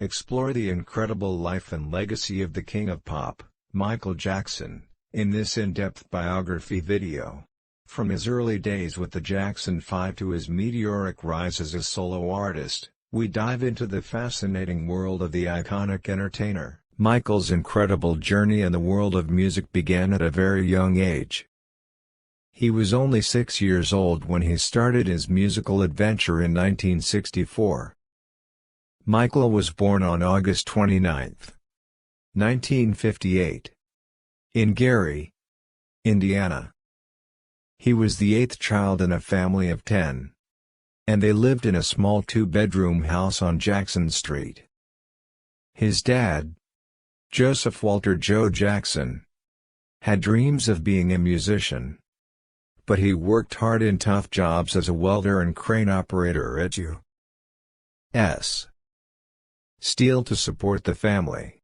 Explore the incredible life and legacy of the King of Pop, Michael Jackson, in this in-depth biography video. From his early days with the Jackson 5 to his meteoric rise as a solo artist, we dive into the fascinating world of the iconic entertainer. Michael's incredible journey in the world of music began at a very young age. He was only 6 years old when he started his musical adventure in 1964. Michael was born on August 29, 1958, in Gary, Indiana. He was the eighth child in a family of 10, and they lived in a small two-bedroom house on Jackson Street. His dad, Joseph Walter Joe Jackson, had dreams of being a musician, but he worked hard in tough jobs as a welder and crane operator at U.S. Steel to support the family.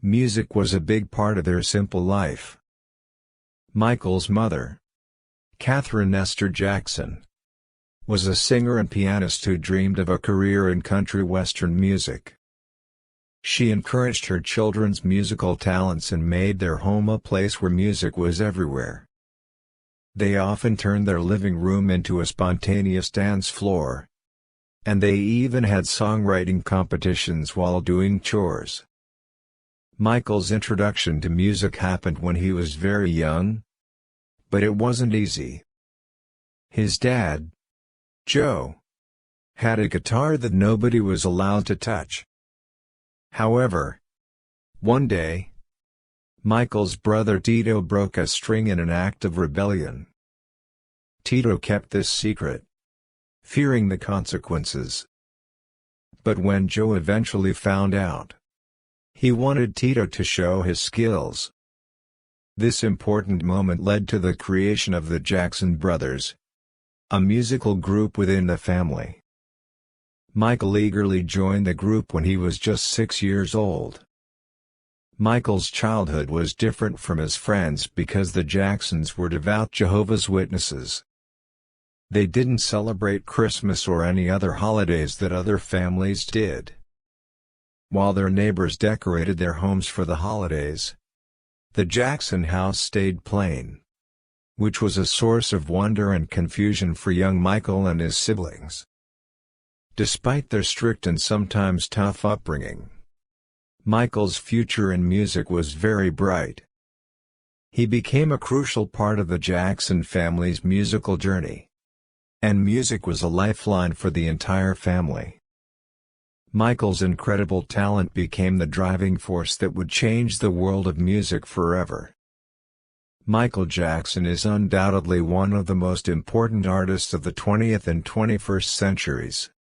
Music was a big part of their simple life. Michael's mother, Catherine Esther Jackson, was a singer and pianist who dreamed of a career in country western music. She encouraged her children's musical talents and made their home a place where music was everywhere. They often turned their living room into a spontaneous dance floor, and they even had songwriting competitions while doing chores. Michael's introduction to music happened when he was very young, but it wasn't easy. His dad, Joe, had a guitar that nobody was allowed to touch. However, one day, Michael's brother Tito broke a string in an act of rebellion. Tito kept this secret, fearing the consequences. But when Joe eventually found out, he wanted Tito to show his skills. This important moment led to the creation of the Jackson Brothers, a musical group within the family. Michael eagerly joined the group when he was just 6 years old. Michael's childhood was different from his friends because the Jacksons were devout Jehovah's Witnesses. They didn't celebrate Christmas or any other holidays that other families did. While their neighbors decorated their homes for the holidays, the Jackson house stayed plain, which was a source of wonder and confusion for young Michael and his siblings. Despite their strict and sometimes tough upbringing, Michael's future in music was very bright. He became a crucial part of the Jackson family's musical journey, and music was a lifeline for the entire family. Michael's incredible talent became the driving force that would change the world of music forever. Michael Jackson is undoubtedly one of the most important artists of the 20th and 21st centuries.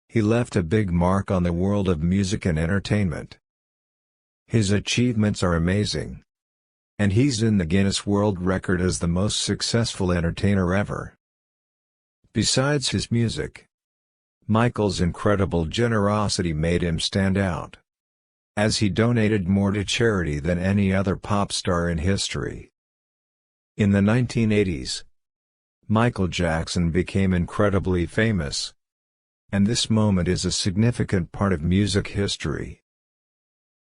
He left a big mark on the world of music and entertainment. His achievements are amazing, and he's in the Guinness World Record as the most successful entertainer ever. Besides his music, Michael's incredible generosity made him stand out, as he donated more to charity than any other pop star in history. In the 1980s, Michael Jackson became incredibly famous, and this moment is a significant part of music history.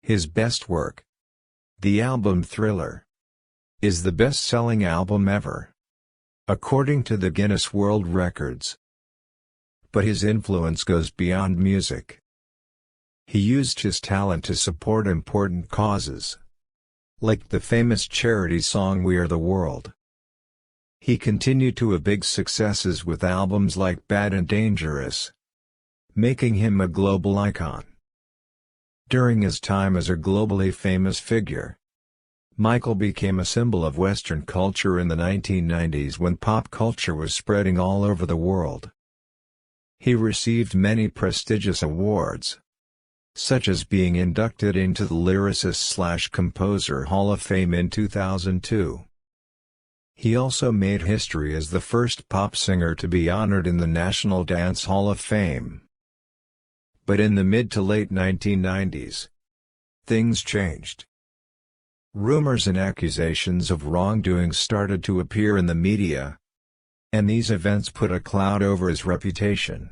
His best work, the album Thriller, is the best-selling album ever, according to the Guinness World Records. But his influence goes beyond music. He used his talent to support important causes, like the famous charity song We Are the World. He continued to have big successes with albums like Bad and Dangerous, making him a global icon. During his time as a globally famous figure, Michael became a symbol of Western culture in the 1990s when pop culture was spreading all over the world. He received many prestigious awards, such as being inducted into the Lyricist/Composer Hall of Fame in 2002. He also made history as the first pop singer to be honored in the National Dance Hall of Fame. But in the mid to late 1990s, things changed. Rumors and accusations of wrongdoing started to appear in the media, and these events put a cloud over his reputation.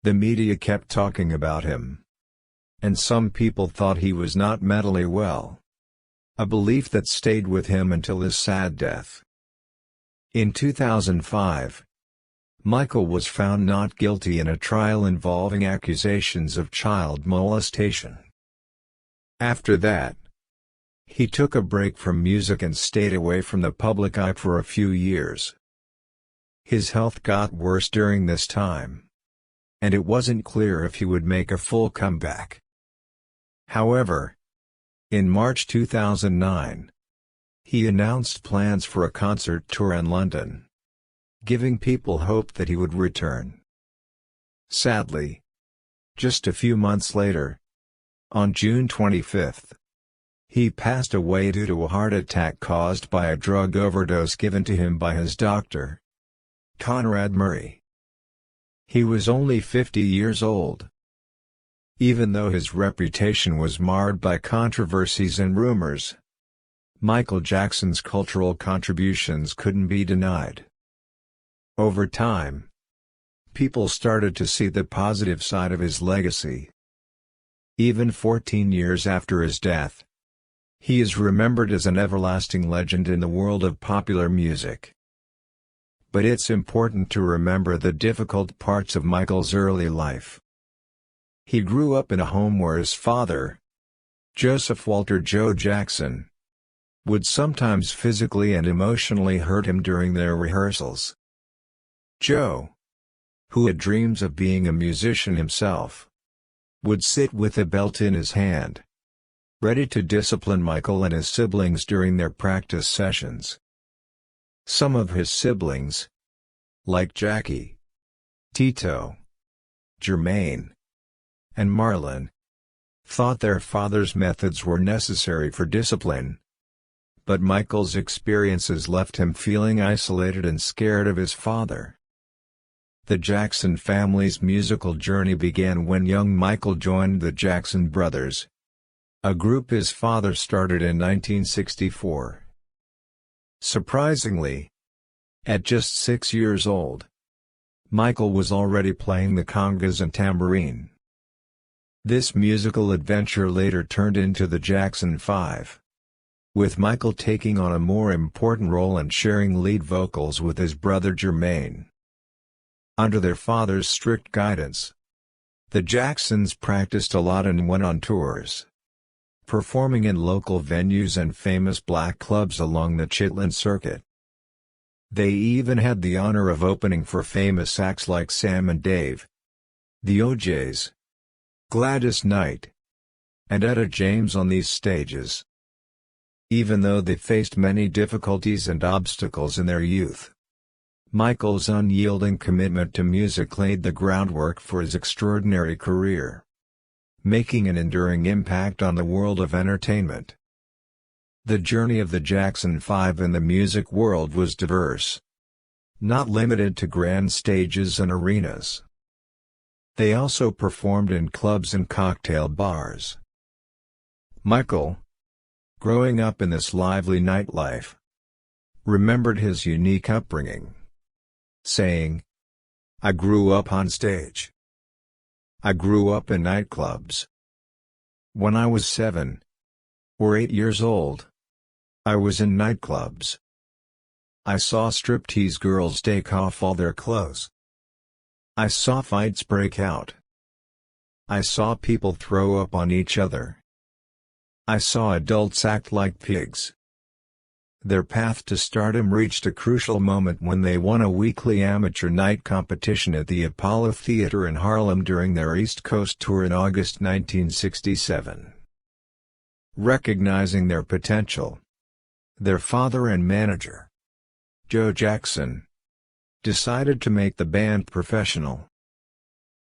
The media kept talking about him, and some people thought he was not mentally well, a belief that stayed with him until his sad death. In 2005, Michael was found not guilty in a trial involving accusations of child molestation. After that, he took a break from music and stayed away from the public eye for a few years. His health got worse during this time, and it wasn't clear if he would make a full comeback. However, in March 2009, he announced plans for a concert tour in London, giving people hope that he would return. Sadly, just a few months later, on June 25, he passed away due to a heart attack caused by a drug overdose given to him by his doctor, Conrad Murray. He was only 50 years old. Even though his reputation was marred by controversies and rumors, Michael Jackson's cultural contributions couldn't be denied. Over time, people started to see the positive side of his legacy. Even 14 years after his death, he is remembered as an everlasting legend in the world of popular music. But it's important to remember the difficult parts of Michael's early life. He grew up in a home where his father, Joseph Walter Joe Jackson, would sometimes physically and emotionally hurt him during their rehearsals. Joe, who had dreams of being a musician himself, would sit with a belt in his hand, ready to discipline Michael and his siblings during their practice sessions. Some of his siblings, like Jackie, Tito, Jermaine, and Marlon, thought their father's methods were necessary for discipline. But Michael's experiences left him feeling isolated and scared of his father. The Jackson family's musical journey began when young Michael joined the Jackson Brothers, a group his father started in 1964. Surprisingly, at just 6 years old, Michael was already playing the congas and tambourine. This musical adventure later turned into the Jackson 5, with Michael taking on a more important role and sharing lead vocals with his brother Jermaine. Under their father's strict guidance, the Jacksons practiced a lot and went on tours, performing in local venues and famous black clubs along the Chitlin circuit. They even had the honor of opening for famous acts like Sam and Dave, the O'Jays, Gladys Knight, and Etta James on these stages. Even though they faced many difficulties and obstacles in their youth, Michael's unyielding commitment to music laid the groundwork for his extraordinary career, making an enduring impact on the world of entertainment. The journey of the Jackson 5 in the music world was diverse, not limited to grand stages and arenas. They also performed in clubs and cocktail bars. Michael, growing up in this lively nightlife, remembered his unique upbringing, saying, "I grew up on stage. I grew up in nightclubs. When I was 7 or 8 years old, I was in nightclubs. I saw striptease girls take off all their clothes. I saw fights break out. I saw people throw up on each other. I saw adults act like pigs." Their path to stardom reached a crucial moment when they won a weekly amateur night competition at the Apollo Theater in Harlem during their East Coast tour in August 1967. Recognizing their potential, their father and manager, Joe Jackson, decided to make the band professional.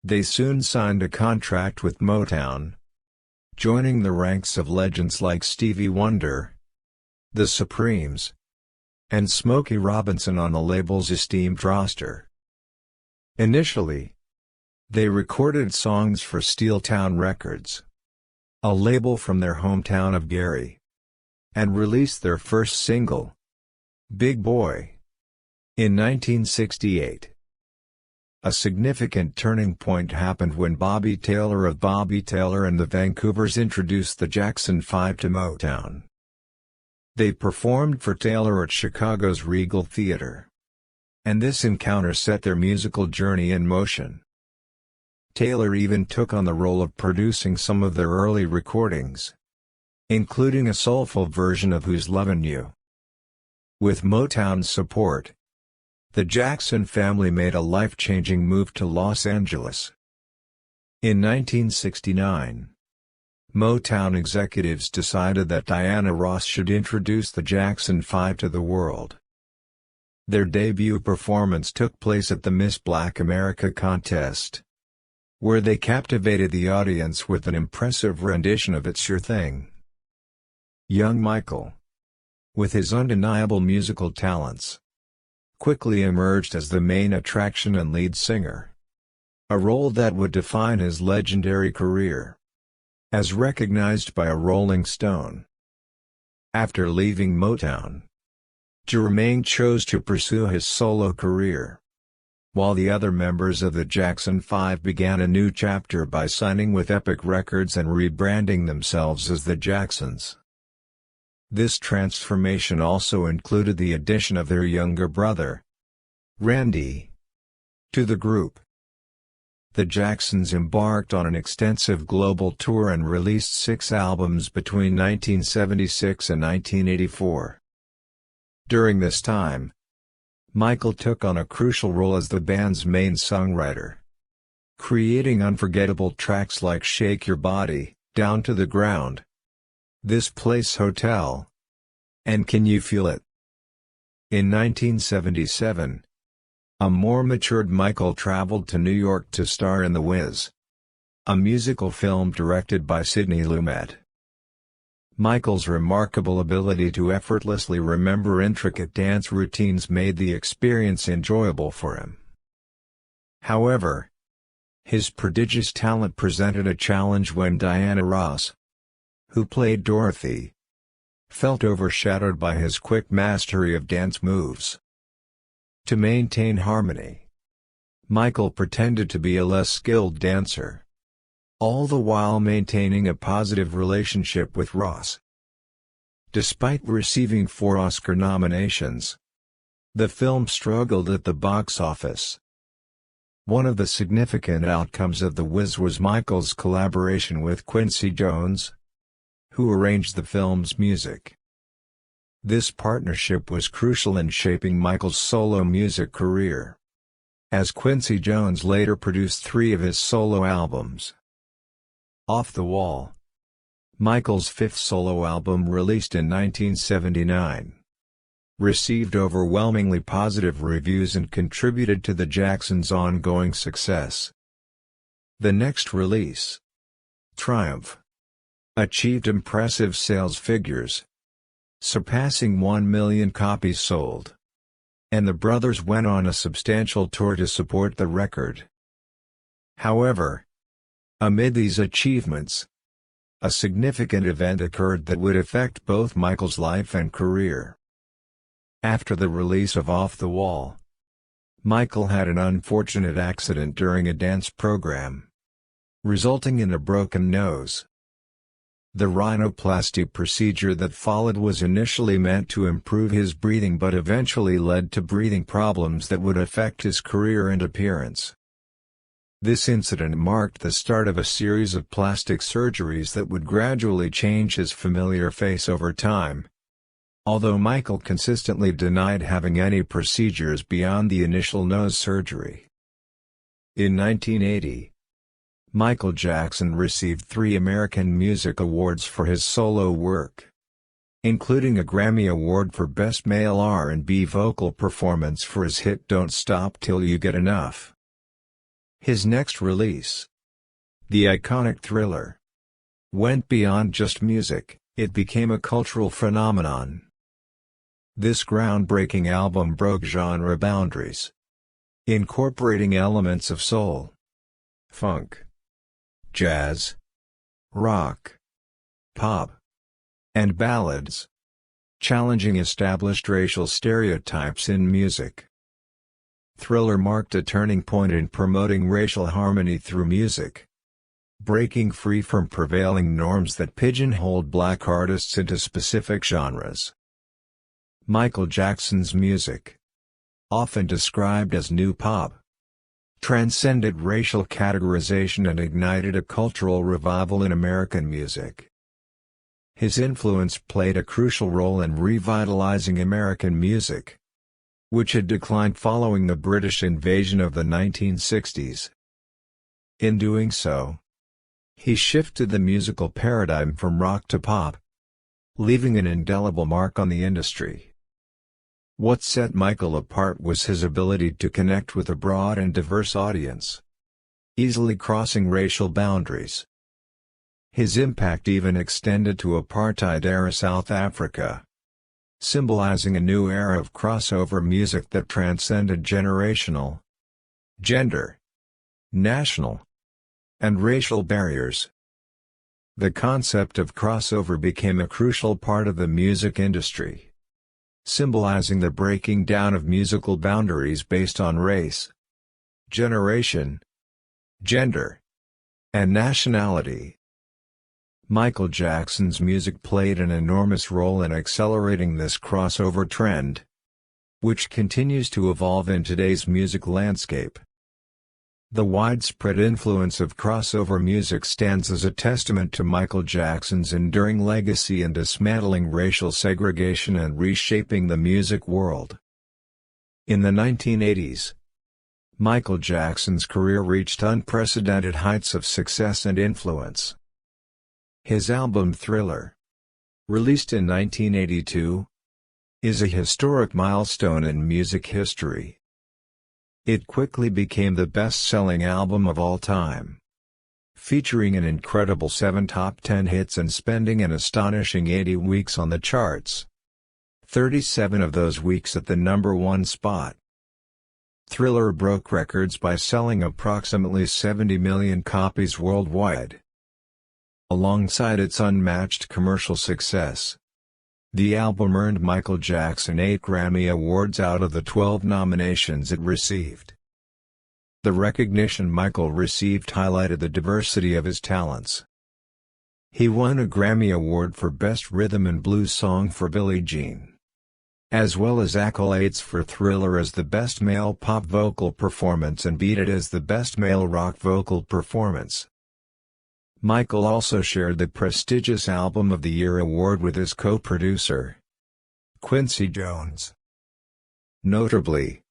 They soon signed a contract with Motown, joining the ranks of legends like Stevie Wonder, The Supremes, and Smokey Robinson on the label's esteemed roster. Initially, they recorded songs for Steeltown Records, a label from their hometown of Gary, and released their first single, "Big Boy," in 1968. A significant turning point happened when Bobby Taylor of Bobby Taylor and the Vancouvers introduced the Jackson 5 to Motown. They performed for Taylor at Chicago's Regal Theatre. And this encounter set their musical journey in motion. Taylor even took on the role of producing some of their early recordings, including a soulful version of Who's Lovin' You. With Motown's support, the Jackson family made a life-changing move to Los Angeles. In 1969, Motown executives decided that Diana Ross should introduce the Jackson 5 to the world. Their debut performance took place at the Miss Black America contest, where they captivated the audience with an impressive rendition of It's Your Thing. Young Michael, with his undeniable musical talents, quickly emerged as the main attraction and lead singer, a role that would define his legendary career, as recognized by a Rolling Stone. After leaving Motown, Jermaine chose to pursue his solo career, while the other members of the Jackson 5 began a new chapter by signing with Epic Records and rebranding themselves as the Jacksons. This transformation also included the addition of their younger brother, Randy, to the group. The Jacksons embarked on an extensive global tour and released 6 albums between 1976 and 1984. During this time, Michael took on a crucial role as the band's main songwriter, creating unforgettable tracks like Shake Your Body, Down to the Ground, This Place Hotel, and Can You Feel It? In 1977, a more matured Michael traveled to New York to star in The Wiz, a musical film directed by Sidney Lumet. Michael's remarkable ability to effortlessly remember intricate dance routines made the experience enjoyable for him. However, his prodigious talent presented a challenge when Diana Ross, who played Dorothy, felt overshadowed by his quick mastery of dance moves. To maintain harmony, Michael pretended to be a less skilled dancer, all the while maintaining a positive relationship with Ross. Despite receiving 4 Oscar nominations, the film struggled at the box office. One of the significant outcomes of The Wiz was Michael's collaboration with Quincy Jones, who arranged the film's music. This partnership was crucial in shaping Michael's solo music career, as Quincy Jones later produced 3 of his solo albums. Off the Wall, Michael's 5th solo album released in 1979, received overwhelmingly positive reviews and contributed to the Jacksons' ongoing success. The next release, Triumph, achieved impressive sales figures, surpassing 1 million copies sold, and the brothers went on a substantial tour to support the record. However, amid these achievements, a significant event occurred that would affect both Michael's life and career. After the release of Off the Wall, Michael had an unfortunate accident during a dance program, resulting in a broken nose. The rhinoplasty procedure that followed was initially meant to improve his breathing but eventually led to breathing problems that would affect his career and appearance. This incident marked the start of a series of plastic surgeries that would gradually change his familiar face over time, although Michael consistently denied having any procedures beyond the initial nose surgery. In 1980, Michael Jackson received 3 American Music Awards for his solo work, including a Grammy Award for Best Male R&B Vocal Performance for his hit Don't Stop Till You Get Enough. His next release, the iconic Thriller, went beyond just music, it became a cultural phenomenon. This groundbreaking album broke genre boundaries, incorporating elements of soul, funk, jazz, rock, pop, and ballads, challenging established racial stereotypes in music. Thriller marked a turning point in promoting racial harmony through music, breaking free from prevailing norms that pigeonholed black artists into specific genres. Michael Jackson's music, often described as new pop, transcended racial categorization and ignited a cultural revival in American music. His influence played a crucial role in revitalizing American music, which had declined following the British invasion of the 1960s. In doing so, he shifted the musical paradigm from rock to pop, leaving an indelible mark on the industry. What set Michael apart was his ability to connect with a broad and diverse audience, easily crossing racial boundaries. His impact even extended to apartheid-era South Africa, symbolizing a new era of crossover music that transcended generational, gender, national, and racial barriers. The concept of crossover became a crucial part of the music industry, symbolizing the breaking down of musical boundaries based on race, generation, gender, and nationality. Michael Jackson's music played an enormous role in accelerating this crossover trend, which continues to evolve in today's music landscape. The widespread influence of crossover music stands as a testament to Michael Jackson's enduring legacy in dismantling racial segregation and reshaping the music world. In the 1980s, Michael Jackson's career reached unprecedented heights of success and influence. His album Thriller, released in 1982, is a historic milestone in music history. It quickly became the best-selling album of all time, featuring an incredible 7 top 10 hits and spending an astonishing 80 weeks on the charts, 37 of those weeks at the #1 spot. Thriller broke records by selling approximately 70 million copies worldwide. Alongside its unmatched commercial success, the album earned Michael Jackson 8 Grammy Awards out of the 12 nominations it received. The recognition Michael received highlighted the diversity of his talents. He won a Grammy Award for Best Rhythm and Blues Song for Billie Jean, as well as accolades for Thriller as the Best Male Pop Vocal Performance and Beat It as the Best Male Rock Vocal Performance. Michael also shared the prestigious Album of the Year award with his co-producer, Quincy Jones. Notably,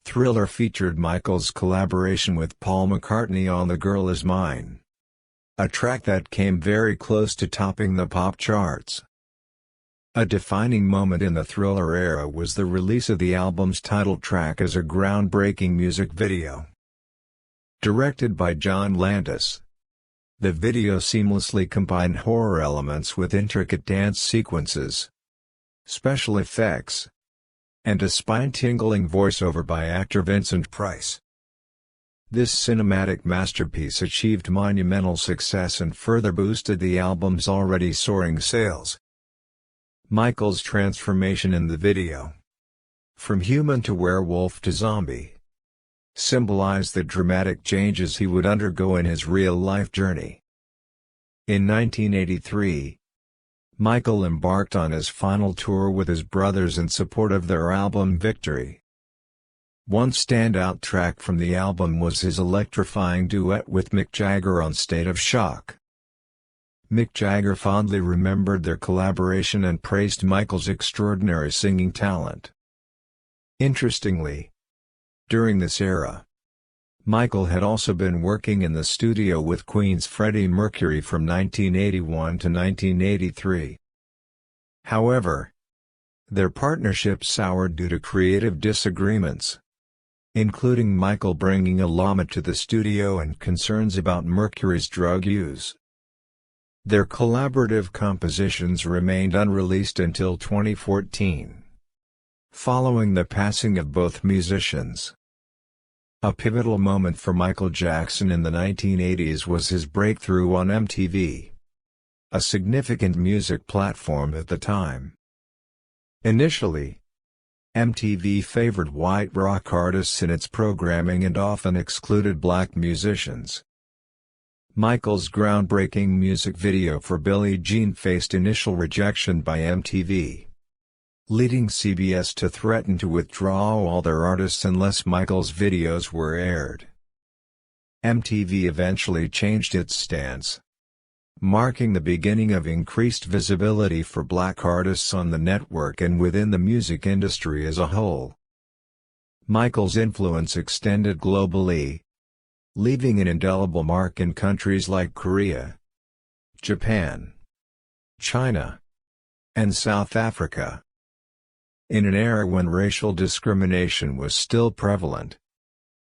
Thriller featured Michael's collaboration with Paul McCartney on The Girl Is Mine, a track that came very close to topping the pop charts. A defining moment in the Thriller era was the release of the album's title track as a groundbreaking music video. Directed by John Landis, the video seamlessly combined horror elements with intricate dance sequences, special effects, and a spine-tingling voiceover by actor Vincent Price. This cinematic masterpiece achieved monumental success and further boosted the album's already soaring sales. Michael's transformation in the video, from human to werewolf to zombie, symbolized the dramatic changes he would undergo in his real-life journey. In 1983, Michael embarked on his final tour with his brothers in support of their album Victory. One standout track from the album was his electrifying duet with Mick Jagger on State of Shock. Mick Jagger fondly remembered their collaboration and praised Michael's extraordinary singing talent. Interestingly, during this era, Michael had also been working in the studio with Queen's Freddie Mercury from 1981 to 1983. However, their partnership soured due to creative disagreements, including Michael bringing a llama to the studio and concerns about Mercury's drug use. Their collaborative compositions remained unreleased until 2014. Following the passing of both musicians. A pivotal moment for Michael Jackson in the 1980s was his breakthrough on MTV, a significant music platform at the time. Initially, MTV favored white rock artists in its programming and often excluded black musicians. Michael's groundbreaking music video for Billie Jean faced initial rejection by MTV, leading CBS to threaten to withdraw all their artists unless Michael's videos were aired. MTV eventually changed its stance, marking the beginning of increased visibility for black artists on the network and within the music industry as a whole. Michael's influence extended globally, leaving an indelible mark in countries like Korea, Japan, China, and South Africa. In an era when racial discrimination was still prevalent,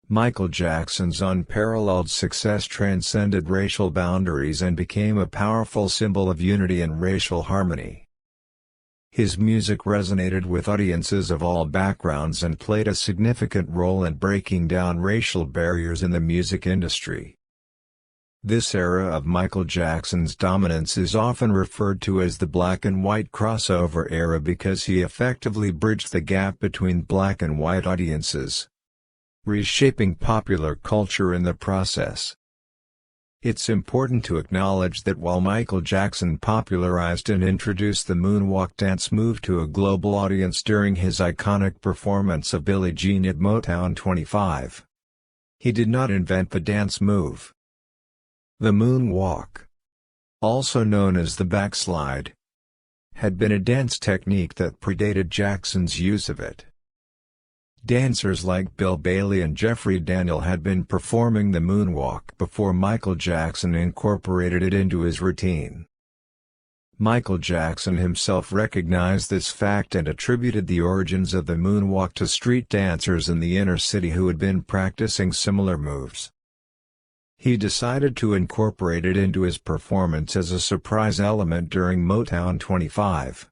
Michael Jackson's unparalleled success transcended racial boundaries and became a powerful symbol of unity and racial harmony. His music resonated with audiences of all backgrounds and played a significant role in breaking down racial barriers in the music industry. This era of Michael Jackson's dominance is often referred to as the black and white crossover era because he effectively bridged the gap between black and white audiences, reshaping popular culture in the process. It's important to acknowledge that while Michael Jackson popularized and introduced the moonwalk dance move to a global audience during his iconic performance of Billie Jean at Motown 25, he did not invent the dance move. The moonwalk, also known as the backslide, had been a dance technique that predated Jackson's use of it. Dancers like Bill Bailey and Jeffrey Daniel had been performing the moonwalk before Michael Jackson incorporated it into his routine. Michael Jackson himself recognized this fact and attributed the origins of the moonwalk to street dancers in the inner city who had been practicing similar moves. He decided to incorporate it into his performance as a surprise element during Motown 25.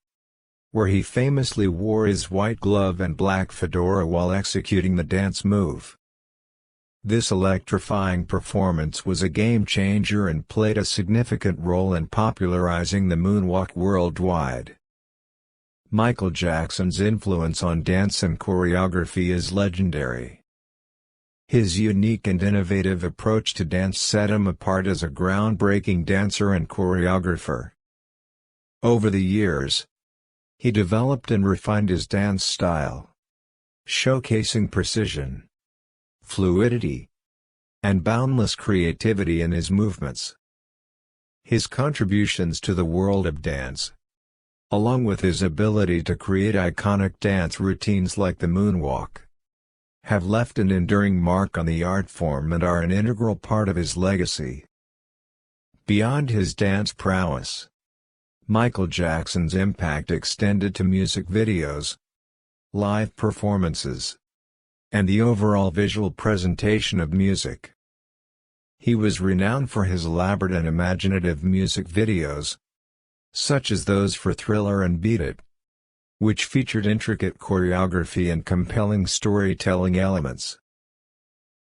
Where he famously wore his white glove and black fedora while executing the dance move. This electrifying performance was a game-changer and played a significant role in popularizing the moonwalk worldwide. Michael Jackson's influence on dance and choreography is legendary. His unique and innovative approach to dance set him apart as a groundbreaking dancer and choreographer. Over the years, he developed and refined his dance style, showcasing precision, fluidity, and boundless creativity in his movements. His contributions to the world of dance, along with his ability to create iconic dance routines like the moonwalk, have left an enduring mark on the art form and are an integral part of his legacy. Beyond his dance prowess, Michael Jackson's impact extended to music videos, live performances, and the overall visual presentation of music. He was renowned for his elaborate and imaginative music videos, such as those for Thriller and Beat It, which featured intricate choreography and compelling storytelling elements.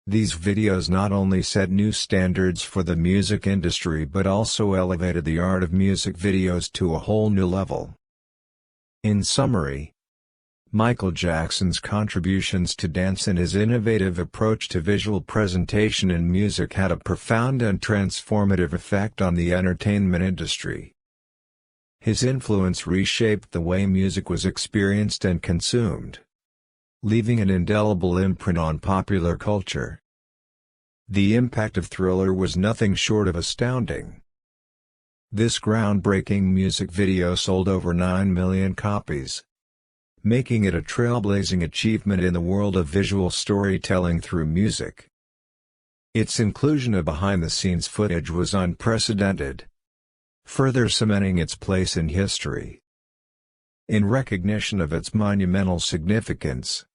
These videos not only set new standards for the music industry but also elevated the art of music videos to a whole new level. In summary, Michael Jackson's contributions to dance and his innovative approach to visual presentation in music had a profound and transformative effect on the entertainment industry. His influence reshaped the way music was experienced and consumed, leaving an indelible imprint on popular culture. The impact of Thriller was nothing short of astounding. This groundbreaking music video sold over 9 million copies, making it a trailblazing achievement in the world of visual storytelling through music. Its inclusion of behind-the-scenes footage was unprecedented, further cementing its place in history. In recognition of its monumental significance,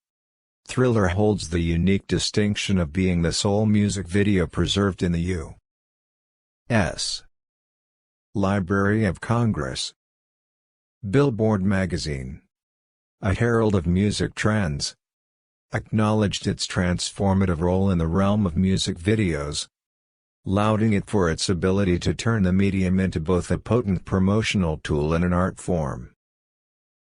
Thriller holds the unique distinction of being the sole music video preserved in the U.S. Library of Congress. Billboard magazine, a herald of music trends, acknowledged its transformative role in the realm of music videos, lauding it for its ability to turn the medium into both a potent promotional tool and an art form.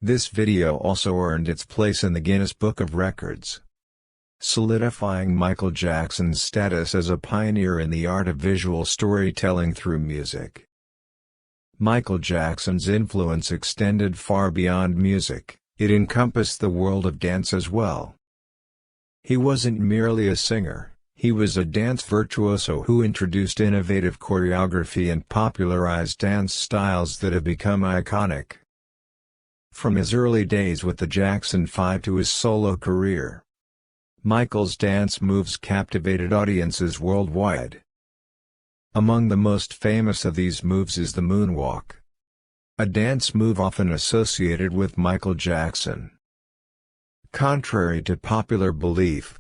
This video also earned its place in the Guinness Book of Records, solidifying Michael Jackson's status as a pioneer in the art of visual storytelling through music. Michael Jackson's influence extended far beyond music, it encompassed the world of dance as well. He wasn't merely a singer, he was a dance virtuoso who introduced innovative choreography and popularized dance styles that have become iconic. From his early days with the Jackson 5 to his solo career, Michael's dance moves captivated audiences worldwide. Among the most famous of these moves is the moonwalk, a dance move often associated with Michael Jackson. Contrary to popular belief,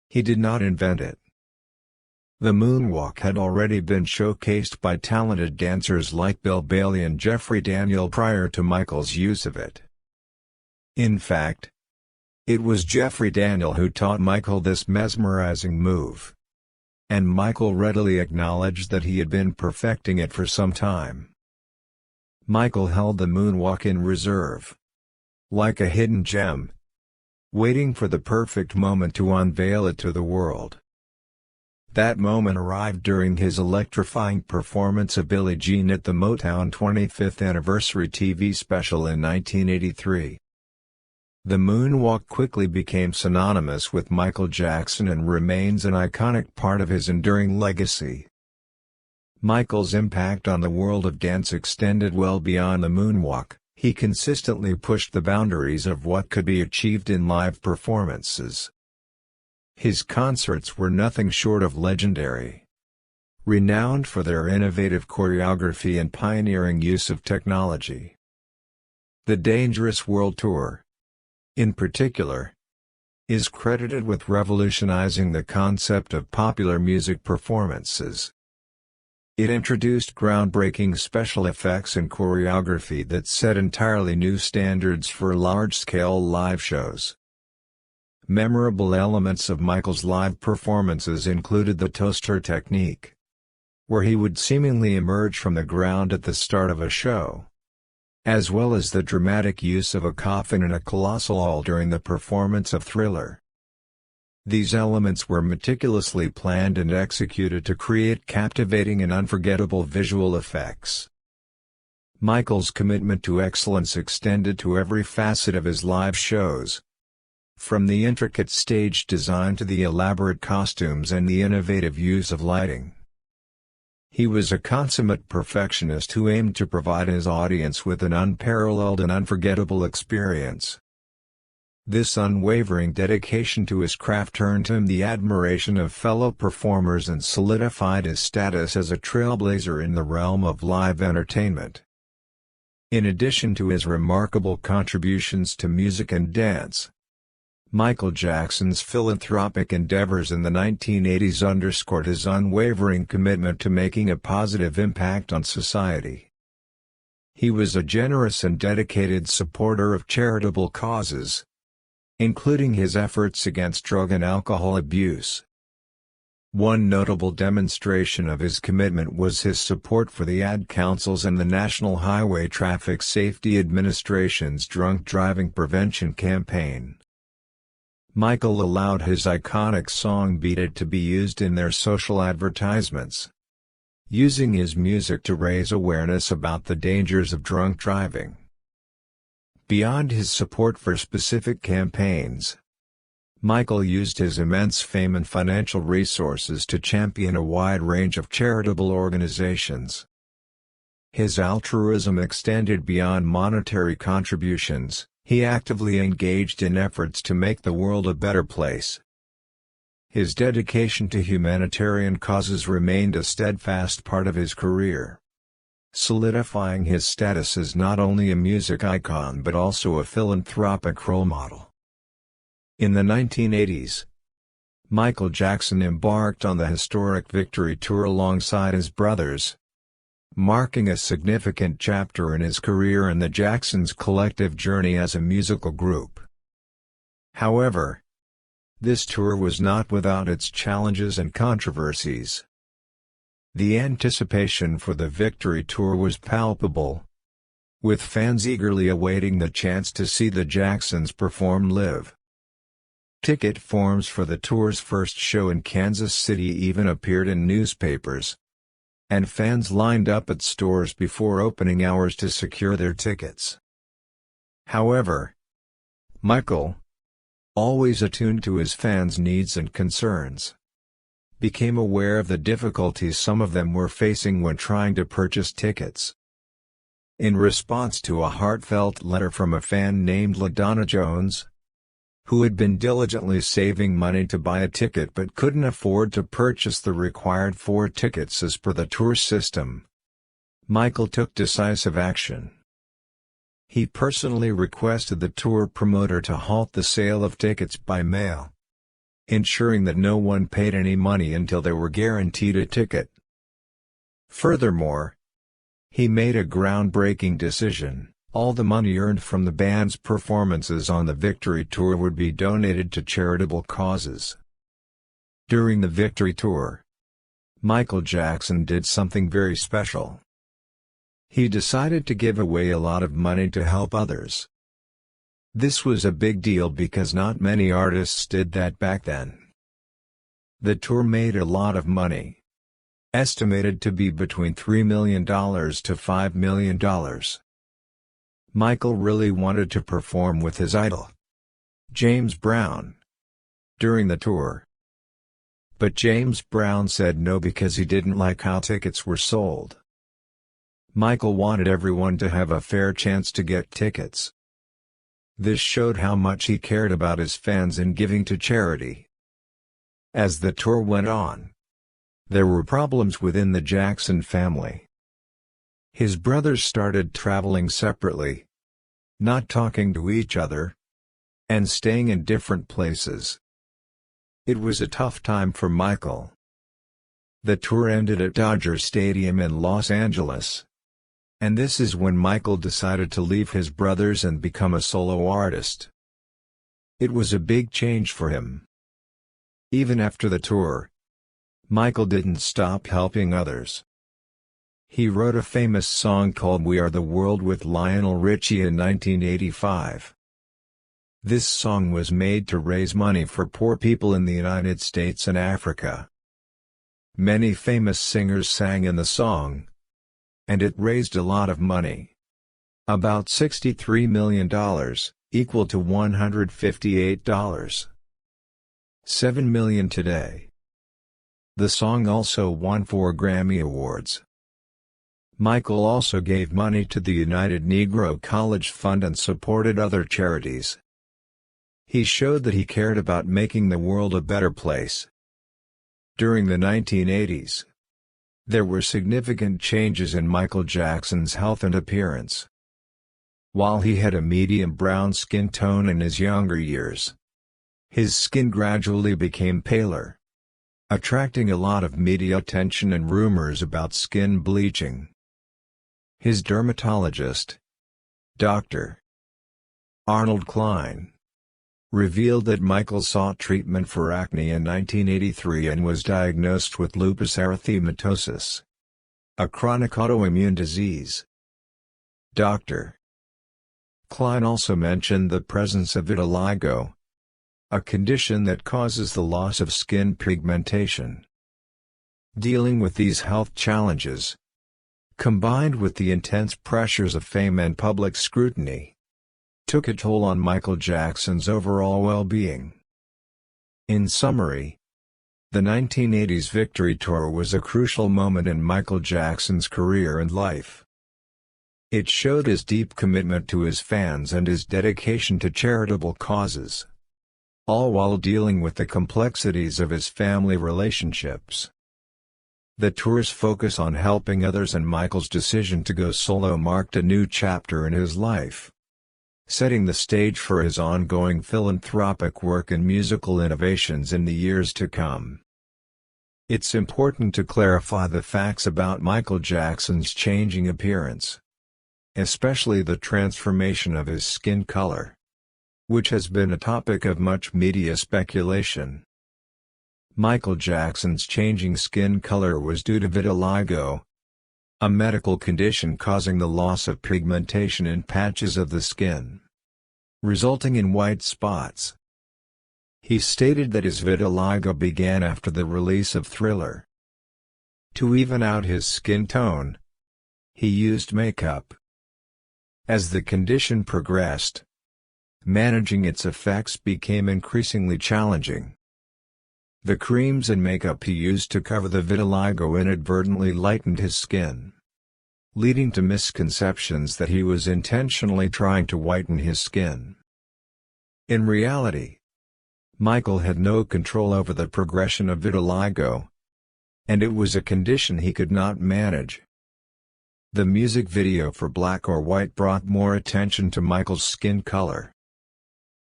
he did not invent it. The moonwalk had already been showcased by talented dancers like Bill Bailey and Jeffrey Daniel prior to Michael's use of it. In fact, it was Jeffrey Daniel who taught Michael this mesmerizing move, and Michael readily acknowledged that he had been perfecting it for some time. Michael held the moonwalk in reserve, like a hidden gem, waiting for the perfect moment to unveil it to the world. That moment arrived during his electrifying performance of Billie Jean at the Motown 25th Anniversary TV special in 1983. The moonwalk quickly became synonymous with Michael Jackson and remains an iconic part of his enduring legacy. Michael's impact on the world of dance extended well beyond the moonwalk. He consistently pushed the boundaries of what could be achieved in live performances. His concerts were nothing short of legendary, renowned for their innovative choreography and pioneering use of technology. The Dangerous World Tour, in particular, is credited with revolutionizing the concept of popular music performances. It introduced groundbreaking special effects and choreography that set entirely new standards for large-scale live shows. Memorable elements of Michael's live performances included the toaster technique, where he would seemingly emerge from the ground at the start of a show, as well as the dramatic use of a coffin and a colossal hall during the performance of Thriller. These elements were meticulously planned and executed to create captivating and unforgettable visual effects. Michael's commitment to excellence extended to every facet of his live shows, from the intricate stage design to the elaborate costumes and the innovative use of lighting. He was a consummate perfectionist who aimed to provide his audience with an unparalleled and unforgettable experience. This unwavering dedication to his craft earned him the admiration of fellow performers and solidified his status as a trailblazer in the realm of live entertainment. In addition to his remarkable contributions to music and dance, Michael Jackson's philanthropic endeavors in the 1980s underscored his unwavering commitment to making a positive impact on society. He was a generous and dedicated supporter of charitable causes, including his efforts against drug and alcohol abuse. One notable demonstration of his commitment was his support for the Ad Council's and the National Highway Traffic Safety Administration's drunk driving prevention campaign. Michael allowed his iconic song "Beat It" to be used in their social advertisements, using his music to raise awareness about the dangers of drunk driving. Beyond his support for specific campaigns, Michael used his immense fame and financial resources to champion a wide range of charitable organizations. His altruism extended beyond monetary contributions. He actively engaged in efforts to make the world a better place. His dedication to humanitarian causes remained a steadfast part of his career, solidifying his status as not only a music icon but also a philanthropic role model. In the 1980s, Michael Jackson embarked on the historic Victory Tour alongside his brothers, marking a significant chapter in his career and the Jacksons' collective journey as a musical group. However, this tour was not without its challenges and controversies. The anticipation for the Victory Tour was palpable, with fans eagerly awaiting the chance to see the Jacksons perform live. Ticket forms for the tour's first show in Kansas City even appeared in newspapers, and fans lined up at stores before opening hours to secure their tickets. However, Michael, always attuned to his fans' needs and concerns, became aware of the difficulties some of them were facing when trying to purchase tickets. In response to a heartfelt letter from a fan named LaDonna Jones, who had been diligently saving money to buy a ticket but couldn't afford to purchase the required 4 tickets as per the tour system, Michael took decisive action. He personally requested the tour promoter to halt the sale of tickets by mail, ensuring that no one paid any money until they were guaranteed a ticket. Furthermore, he made a groundbreaking decision. All the money earned from the band's performances on the Victory Tour would be donated to charitable causes. During the Victory Tour, Michael Jackson did something very special. He decided to give away a lot of money to help others. This was a big deal because not many artists did that back then. The tour made a lot of money, estimated to be between $3 million to $5 million. Michael really wanted to perform with his idol, James Brown, during the tour. But James Brown said no because he didn't like how tickets were sold. Michael wanted everyone to have a fair chance to get tickets. This showed how much he cared about his fans in giving to charity. As the tour went on, there were problems within the Jackson family. His brothers started traveling separately, not talking to each other, and staying in different places. It was a tough time for Michael. The tour ended at Dodger Stadium in Los Angeles, and this is when Michael decided to leave his brothers and become a solo artist. It was a big change for him. Even after the tour, Michael didn't stop helping others. He wrote a famous song called "We Are the World" with Lionel Richie in 1985. This song was made to raise money for poor people in the United States and Africa. Many famous singers sang in the song, and it raised a lot of money. About $63 million, equal to $158.7 million today. The song also won 4 Grammy Awards. Michael also gave money to the United Negro College Fund and supported other charities. He showed that he cared about making the world a better place. During the 1980s, there were significant changes in Michael Jackson's health and appearance. While he had a medium brown skin tone in his younger years, his skin gradually became paler, attracting a lot of media attention and rumors about skin bleaching. His dermatologist, Dr. Arnold Klein, revealed that Michael sought treatment for acne in 1983 and was diagnosed with lupus erythematosus, a chronic autoimmune disease. Dr. Klein also mentioned the presence of vitiligo, a condition that causes the loss of skin pigmentation. Dealing with these health challenges, combined with the intense pressures of fame and public scrutiny, took a toll on Michael Jackson's overall well-being. In summary, the 1980s Victory Tour was a crucial moment in Michael Jackson's career and life. It showed his deep commitment to his fans and his dedication to charitable causes, all while dealing with the complexities of his family relationships. The tour's focus on helping others and Michael's decision to go solo marked a new chapter in his life, setting the stage for his ongoing philanthropic work and musical innovations in the years to come. It's important to clarify the facts about Michael Jackson's changing appearance, especially the transformation of his skin color, which has been a topic of much media speculation. Michael Jackson's changing skin color was due to vitiligo, a medical condition causing the loss of pigmentation in patches of the skin, resulting in white spots. He stated that his vitiligo began after the release of Thriller. To even out his skin tone, he used makeup. As the condition progressed, managing its effects became increasingly challenging. The creams and makeup he used to cover the vitiligo inadvertently lightened his skin, leading to misconceptions that he was intentionally trying to whiten his skin. In reality, Michael had no control over the progression of vitiligo, and it was a condition he could not manage. The music video for Black or White brought more attention to Michael's skin color.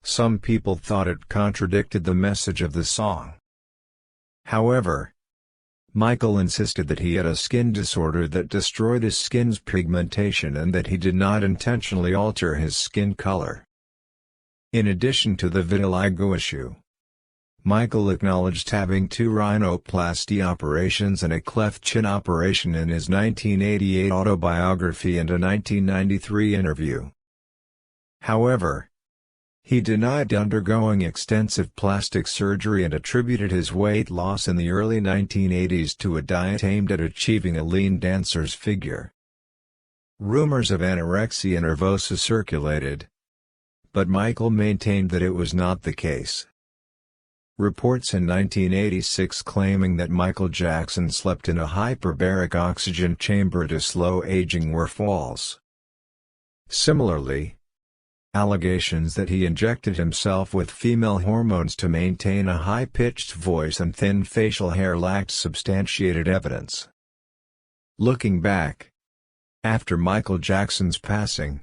Some people thought it contradicted the message of the song. However, Michael insisted that he had a skin disorder that destroyed his skin's pigmentation and that he did not intentionally alter his skin color. In addition to the vitiligo issue, Michael acknowledged having 2 rhinoplasty operations and a cleft chin operation in his 1988 autobiography and a 1993 interview. However, he denied undergoing extensive plastic surgery and attributed his weight loss in the early 1980s to a diet aimed at achieving a lean dancer's figure. Rumors of anorexia nervosa circulated, but Michael maintained that it was not the case. Reports in 1986 claiming that Michael Jackson slept in a hyperbaric oxygen chamber to slow aging were false. Similarly, allegations that he injected himself with female hormones to maintain a high-pitched voice and thin facial hair lacked substantiated evidence. Looking back, after Michael Jackson's passing,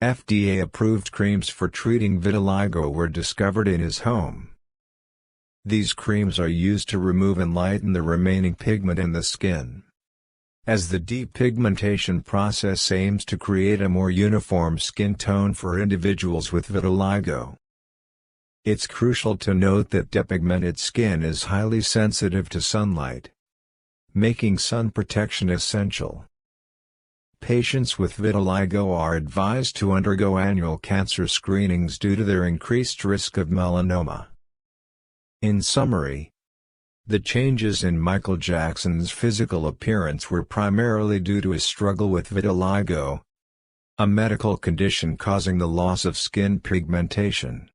FDA-approved creams for treating vitiligo were discovered in his home. These creams are used to remove and lighten the remaining pigment in the skin, as the depigmentation process aims to create a more uniform skin tone for individuals with vitiligo. It's crucial to note that depigmented skin is highly sensitive to sunlight, making sun protection essential. Patients with vitiligo are advised to undergo annual cancer screenings due to their increased risk of melanoma. In summary, the changes in Michael Jackson's physical appearance were primarily due to his struggle with vitiligo, a medical condition causing the loss of skin pigmentation.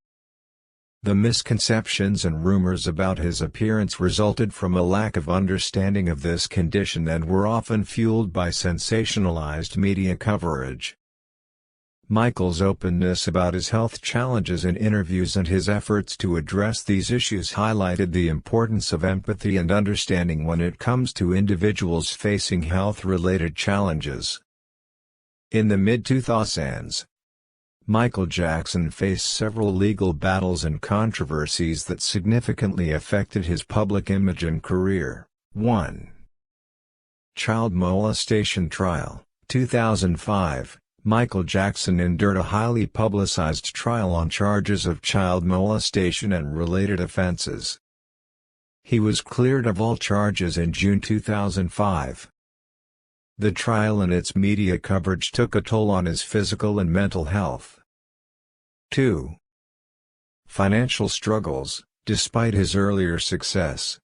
The misconceptions and rumors about his appearance resulted from a lack of understanding of this condition and were often fueled by sensationalized media coverage. Michael's openness about his health challenges in interviews and his efforts to address these issues highlighted the importance of empathy and understanding when it comes to individuals facing health-related challenges. In the mid-2000s, Michael Jackson faced several legal battles and controversies that significantly affected his public image and career. 1. Child molestation trial, 2005. Michael Jackson endured a highly publicized trial on charges of child molestation and related offenses. He was cleared of all charges in June 2005. The trial and its media coverage took a toll on his physical and mental health. 2. Financial struggles. Despite his earlier success,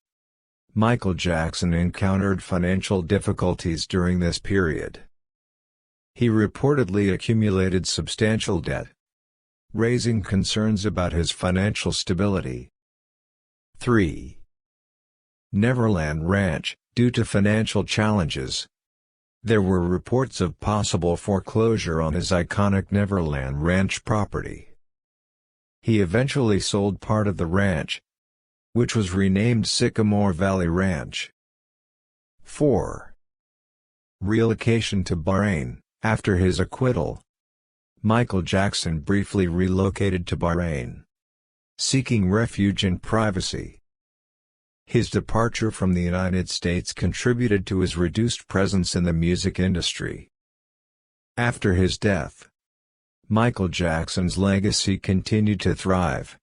Michael Jackson encountered financial difficulties during this period. He reportedly accumulated substantial debt, raising concerns about his financial stability. 3. Neverland Ranch. Due to financial challenges, there were reports of possible foreclosure on his iconic Neverland Ranch property. He eventually sold part of the ranch, which was renamed Sycamore Valley Ranch. 4. Relocation to Bahrain. After his acquittal, Michael Jackson briefly relocated to Bahrain, seeking refuge and privacy. His departure from the United States contributed to his reduced presence in the music industry. After his death, Michael Jackson's legacy continued to thrive,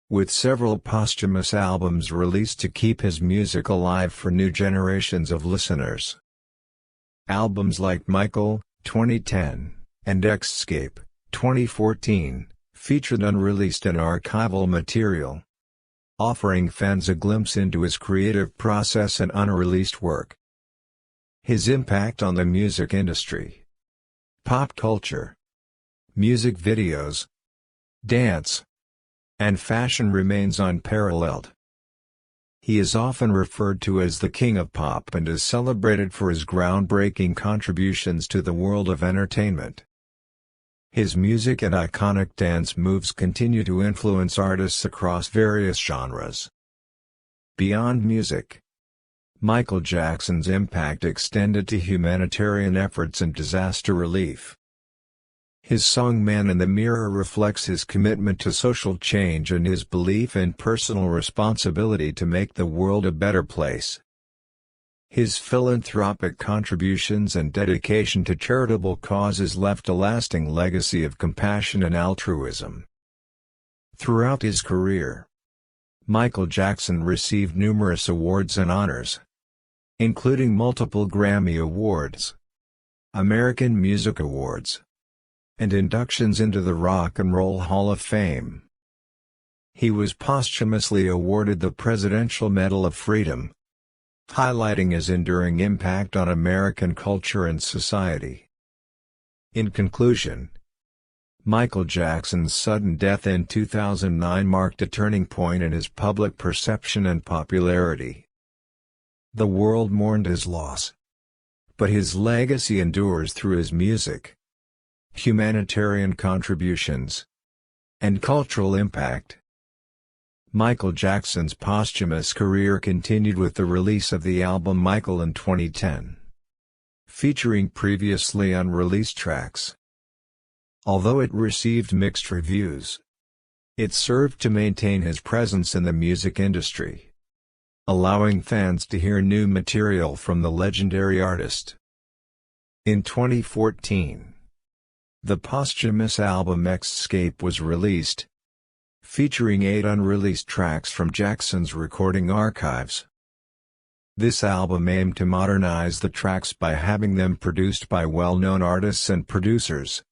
with several posthumous albums released to keep his music alive for new generations of listeners. Albums like Michael, 2010, and Escape, 2014, featured unreleased and archival material, offering fans a glimpse into his creative process and unreleased work. His impact on the music industry, pop culture, music videos, dance, and fashion remains unparalleled. He is often referred to as the King of Pop and is celebrated for his groundbreaking contributions to the world of entertainment. His music and iconic dance moves continue to influence artists across various genres. Beyond music, Michael Jackson's impact extended to humanitarian efforts and disaster relief. His song Man in the Mirror reflects his commitment to social change and his belief in personal responsibility to make the world a better place. His philanthropic contributions and dedication to charitable causes left a lasting legacy of compassion and altruism. Throughout his career, Michael Jackson received numerous awards and honors, including multiple Grammy Awards, American Music Awards, and inductions into the Rock and Roll Hall of Fame. He was posthumously awarded the Presidential Medal of Freedom, highlighting his enduring impact on American culture and society. In conclusion, Michael Jackson's sudden death in 2009 marked a turning point in his public perception and popularity. The world mourned his loss, but his legacy endures through his music, humanitarian contributions, and cultural impact. Michael Jackson's posthumous career continued with the release of the album Michael in 2010, featuring previously unreleased tracks. Although it received mixed reviews, it served to maintain his presence in the music industry, allowing fans to hear new material from the legendary artist. In 2014, the posthumous album Escape was released, featuring 8 unreleased tracks from Jackson's recording archives. This album aimed to modernize the tracks by having them produced by well-known artists and producers,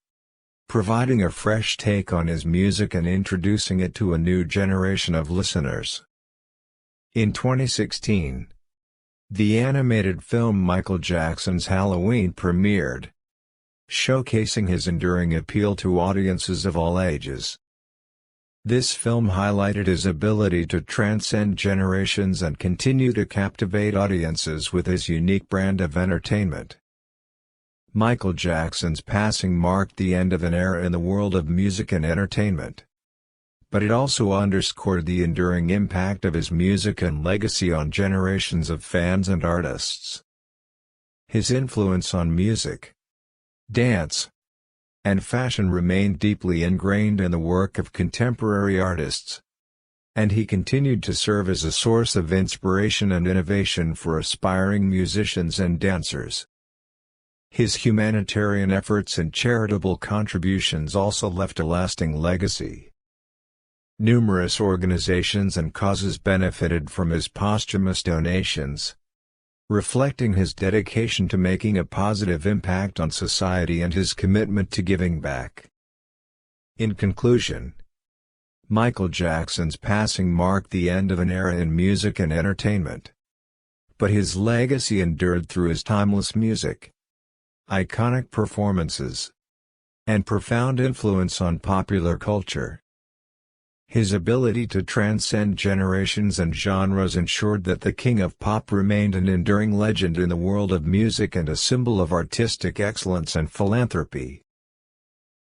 providing a fresh take on his music and introducing it to a new generation of listeners. In 2016, the animated film Michael Jackson's Halloween premiered, showcasing his enduring appeal to audiences of all ages. This film highlighted his ability to transcend generations and continue to captivate audiences with his unique brand of entertainment. Michael Jackson's passing marked the end of an era in the world of music and entertainment, but it also underscored the enduring impact of his music and legacy on generations of fans and artists. His influence on music, dance, and fashion remained deeply ingrained in the work of contemporary artists, and he continued to serve as a source of inspiration and innovation for aspiring musicians and dancers. His humanitarian efforts and charitable contributions also left a lasting legacy. Numerous organizations and causes benefited from his posthumous donations, reflecting his dedication to making a positive impact on society and his commitment to giving back. In conclusion, Michael Jackson's passing marked the end of an era in music and entertainment, but his legacy endured through his timeless music, iconic performances, and profound influence on popular culture. His ability to transcend generations and genres ensured that the King of Pop remained an enduring legend in the world of music and a symbol of artistic excellence and philanthropy.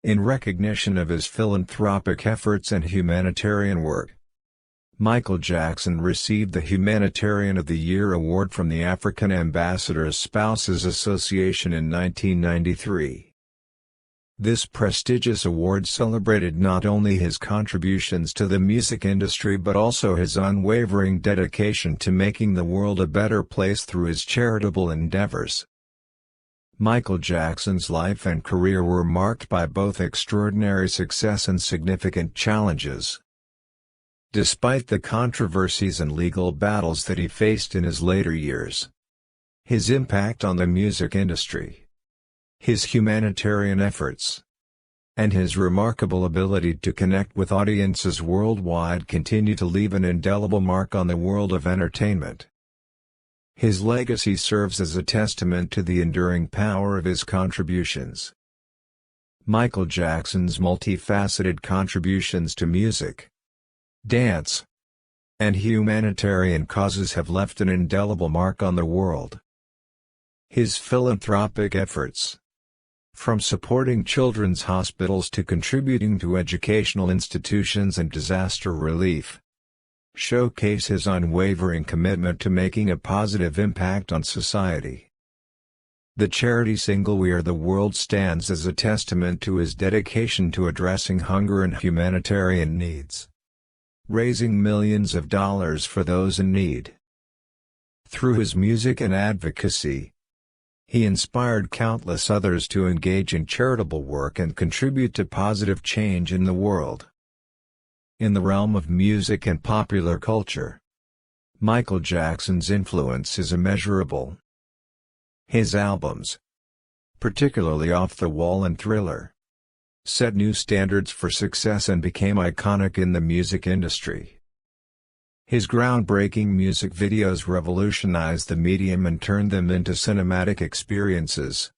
In recognition of his philanthropic efforts and humanitarian work, Michael Jackson received the Humanitarian of the Year award from the African Ambassador's Spouses Association in 1993. This prestigious award celebrated not only his contributions to the music industry but also his unwavering dedication to making the world a better place through his charitable endeavors. Michael Jackson's life and career were marked by both extraordinary success and significant challenges. Despite the controversies and legal battles that he faced in his later years, His impact on the music industry, his humanitarian efforts, and his remarkable ability to connect with audiences worldwide continue to leave an indelible mark on the world of entertainment. His legacy serves as a testament to the enduring power of his contributions. Michael Jackson's multifaceted contributions to music, dance, and humanitarian causes have left an indelible mark on the world. His philanthropic efforts, from supporting children's hospitals to contributing to educational institutions and disaster relief, showcase his unwavering commitment to making a positive impact on society. The charity single "We Are the World" stands as a testament to his dedication to addressing hunger and humanitarian needs, raising millions of dollars for those in need. Through his music and advocacy, he inspired countless others to engage in charitable work and contribute to positive change in the world. In the realm of music and popular culture, Michael Jackson's influence is immeasurable. His albums, particularly Off the Wall and Thriller, set new standards for success and became iconic in the music industry. His groundbreaking music videos revolutionized the medium and turned them into cinematic experiences,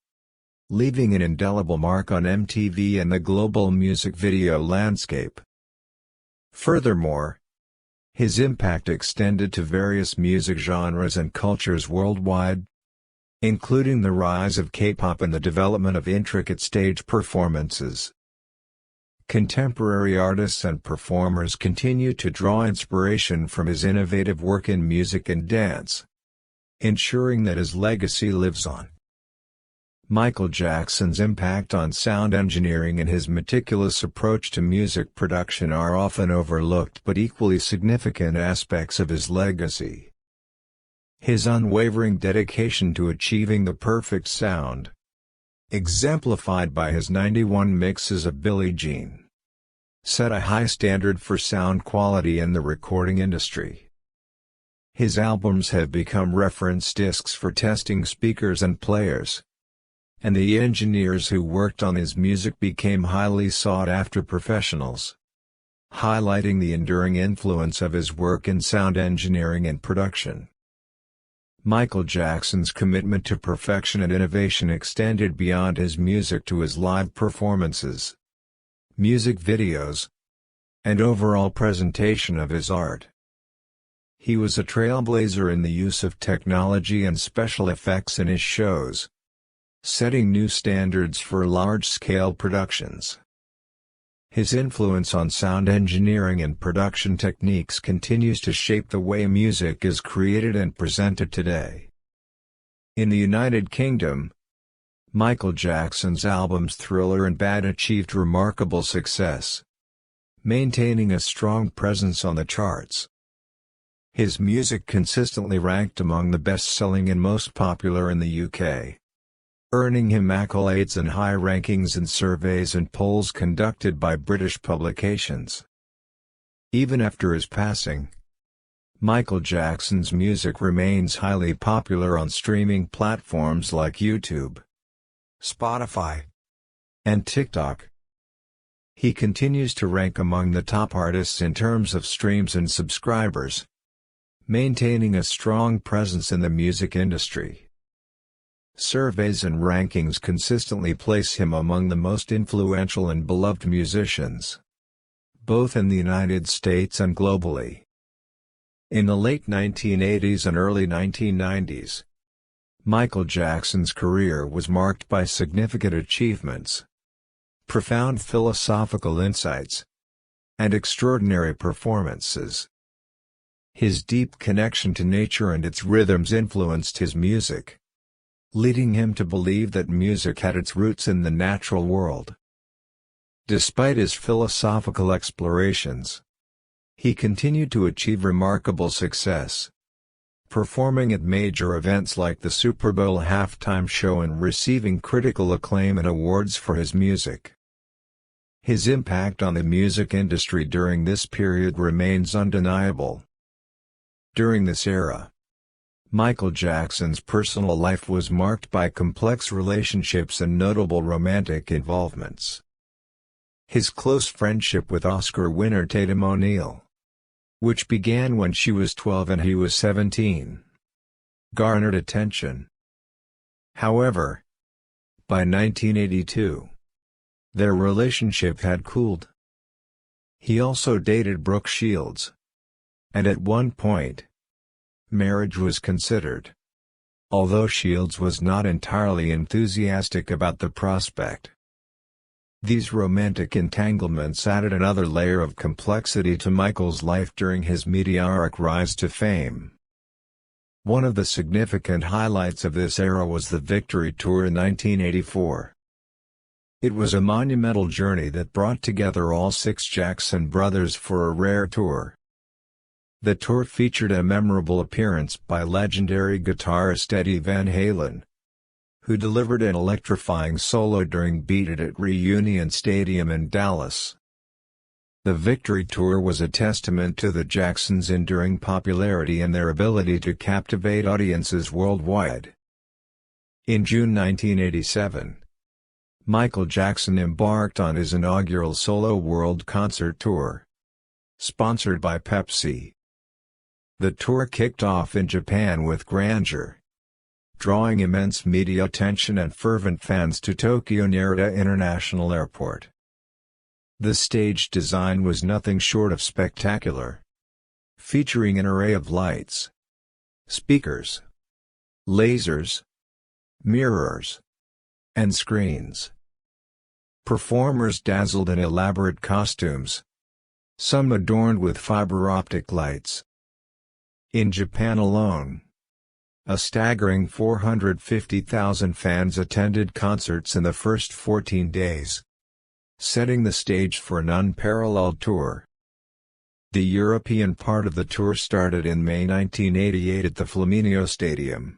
leaving an indelible mark on MTV and the global music video landscape. Furthermore, his impact extended to various music genres and cultures worldwide, including the rise of K-pop and the development of intricate stage performances. Contemporary artists and performers continue to draw inspiration from his innovative work in music and dance, ensuring that his legacy lives on. Michael Jackson's impact on sound engineering and his meticulous approach to music production are often overlooked but equally significant aspects of his legacy. His unwavering dedication to achieving the perfect sound, exemplified by his 91 mixes of Billie Jean, set a high standard for sound quality in the recording industry. His albums have become reference discs for testing speakers and players, and the engineers who worked on his music became highly sought-after professionals, highlighting the enduring influence of his work in sound engineering and production. Michael Jackson's commitment to perfection and innovation extended beyond his music to his live performances, music videos, and overall presentation of his art. He was a trailblazer in the use of technology and special effects in his shows, setting new standards for large-scale productions. His influence on sound engineering and production techniques continues to shape the way music is created and presented today. In the United Kingdom, Michael Jackson's albums Thriller and Bad achieved remarkable success, maintaining a strong presence on the charts. His music consistently ranked among the best-selling and most popular in the UK, earning him accolades and high rankings in surveys and polls conducted by British publications. Even after his passing, Michael Jackson's music remains highly popular on streaming platforms like YouTube, Spotify, and TikTok. He continues to rank among the top artists in terms of streams and subscribers, maintaining a strong presence in the music industry. Surveys and rankings consistently place him among the most influential and beloved musicians, both in the United States and globally. In the late 1980s and early 1990s, Michael Jackson's career was marked by significant achievements, profound philosophical insights, and extraordinary performances. His deep connection to nature and its rhythms influenced his music, leading him to believe that music had its roots in the natural world. Despite his philosophical explorations, he continued to achieve remarkable success, performing at major events like the Super Bowl halftime show and receiving critical acclaim and awards for his music. His impact on the music industry during this period remains undeniable. During this era, Michael Jackson's personal life was marked by complex relationships and notable romantic involvements. His close friendship with Oscar winner Tatum O'Neal, which began when she was 12 and he was 17, garnered attention. However, by 1982, their relationship had cooled. He also dated Brooke Shields, and at one point, marriage was considered, although Shields was not entirely enthusiastic about the prospect. These romantic entanglements added another layer of complexity to Michael's life during his meteoric rise to fame. One of the significant highlights of this era was the Victory Tour in 1984. It was a monumental journey that brought together all six Jackson brothers for a rare tour. The tour featured a memorable appearance by legendary guitarist Eddie Van Halen, who delivered an electrifying solo during Beat It at Reunion Stadium in Dallas. The Victory Tour was a testament to the Jacksons' enduring popularity and their ability to captivate audiences worldwide. In June 1987, Michael Jackson embarked on his inaugural solo world concert tour, sponsored by Pepsi. The tour kicked off in Japan with grandeur, drawing immense media attention and fervent fans to Tokyo Narita International Airport. The stage design was nothing short of spectacular, featuring an array of lights, speakers, lasers, mirrors, and screens. Performers dazzled in elaborate costumes, some adorned with fiber optic lights. In Japan alone, a staggering 450,000 fans attended concerts in the first 14 days, setting the stage for an unparalleled tour. The European part of the tour started in May 1988 at the Flaminio Stadium.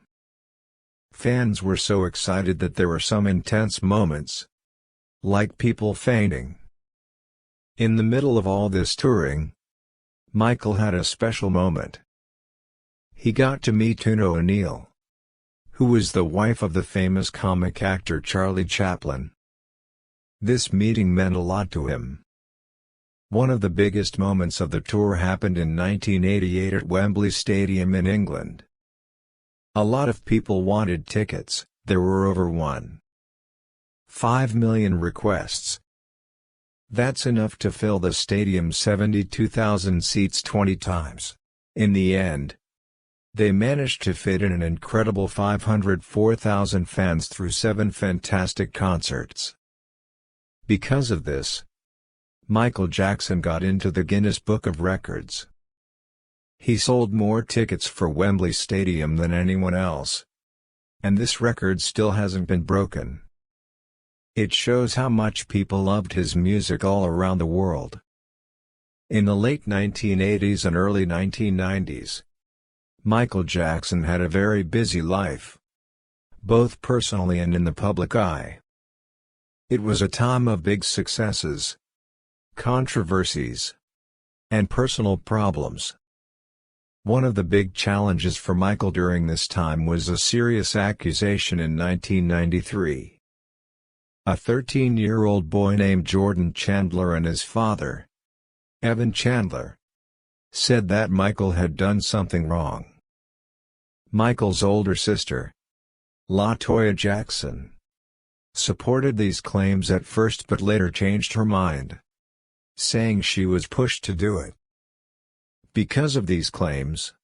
Fans were so excited that there were some intense moments, like people fainting. In the middle of all this touring, Michael had a special moment. He got to meet Tuna O'Neal, who was the wife of the famous comic actor Charlie Chaplin. This meeting meant a lot to him. One of the biggest moments of the tour happened in 1988 at Wembley Stadium in England. A lot of people wanted tickets. There were over 1.5 million requests. That's enough to fill the stadium's 72,000 seats 20 times. In the end, they managed to fit in an incredible 504,000 fans through 7 fantastic concerts. Because of this, Michael Jackson got into the Guinness Book of Records. He sold more tickets for Wembley Stadium than anyone else, and this record still hasn't been broken. It shows how much people loved his music all around the world. In the late 1980s and early 1990s, Michael Jackson had a very busy life, both personally and in the public eye. It was a time of big successes, controversies, and personal problems. One of the big challenges for Michael during this time was a serious accusation in 1993. A 13-year-old boy named Jordan Chandler and his father, Evan Chandler, said that Michael had done something wrong. Michael's older sister, LaToya Jackson, supported these claims at first but later changed her mind, saying she was pushed to do it. Because of these claims,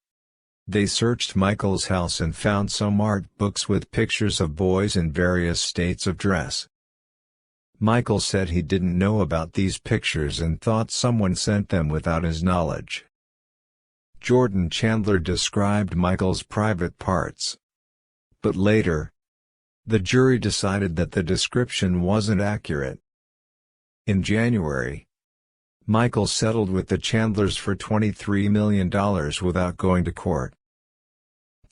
they searched Michael's house and found some art books with pictures of boys in various states of dress. Michael said he didn't know about these pictures and thought someone sent them without his knowledge. Jordan Chandler described Michael's private parts, but later, the jury decided that the description wasn't accurate. In January, Michael settled with the Chandlers for $23 million without going to court.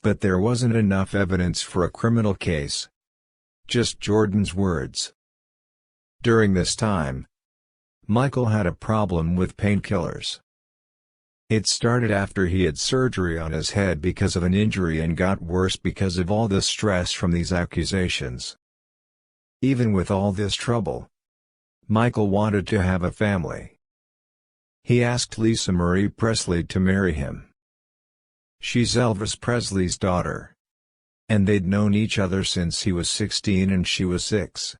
But there wasn't enough evidence for a criminal case. Just Jordan's words. During this time, Michael had a problem with painkillers. It started after he had surgery on his head because of an injury and got worse because of all the stress from these accusations. Even with all this trouble, Michael wanted to have a family. He asked Lisa Marie Presley to marry him. She's Elvis Presley's daughter. And they'd known each other since he was 16 and she was 6.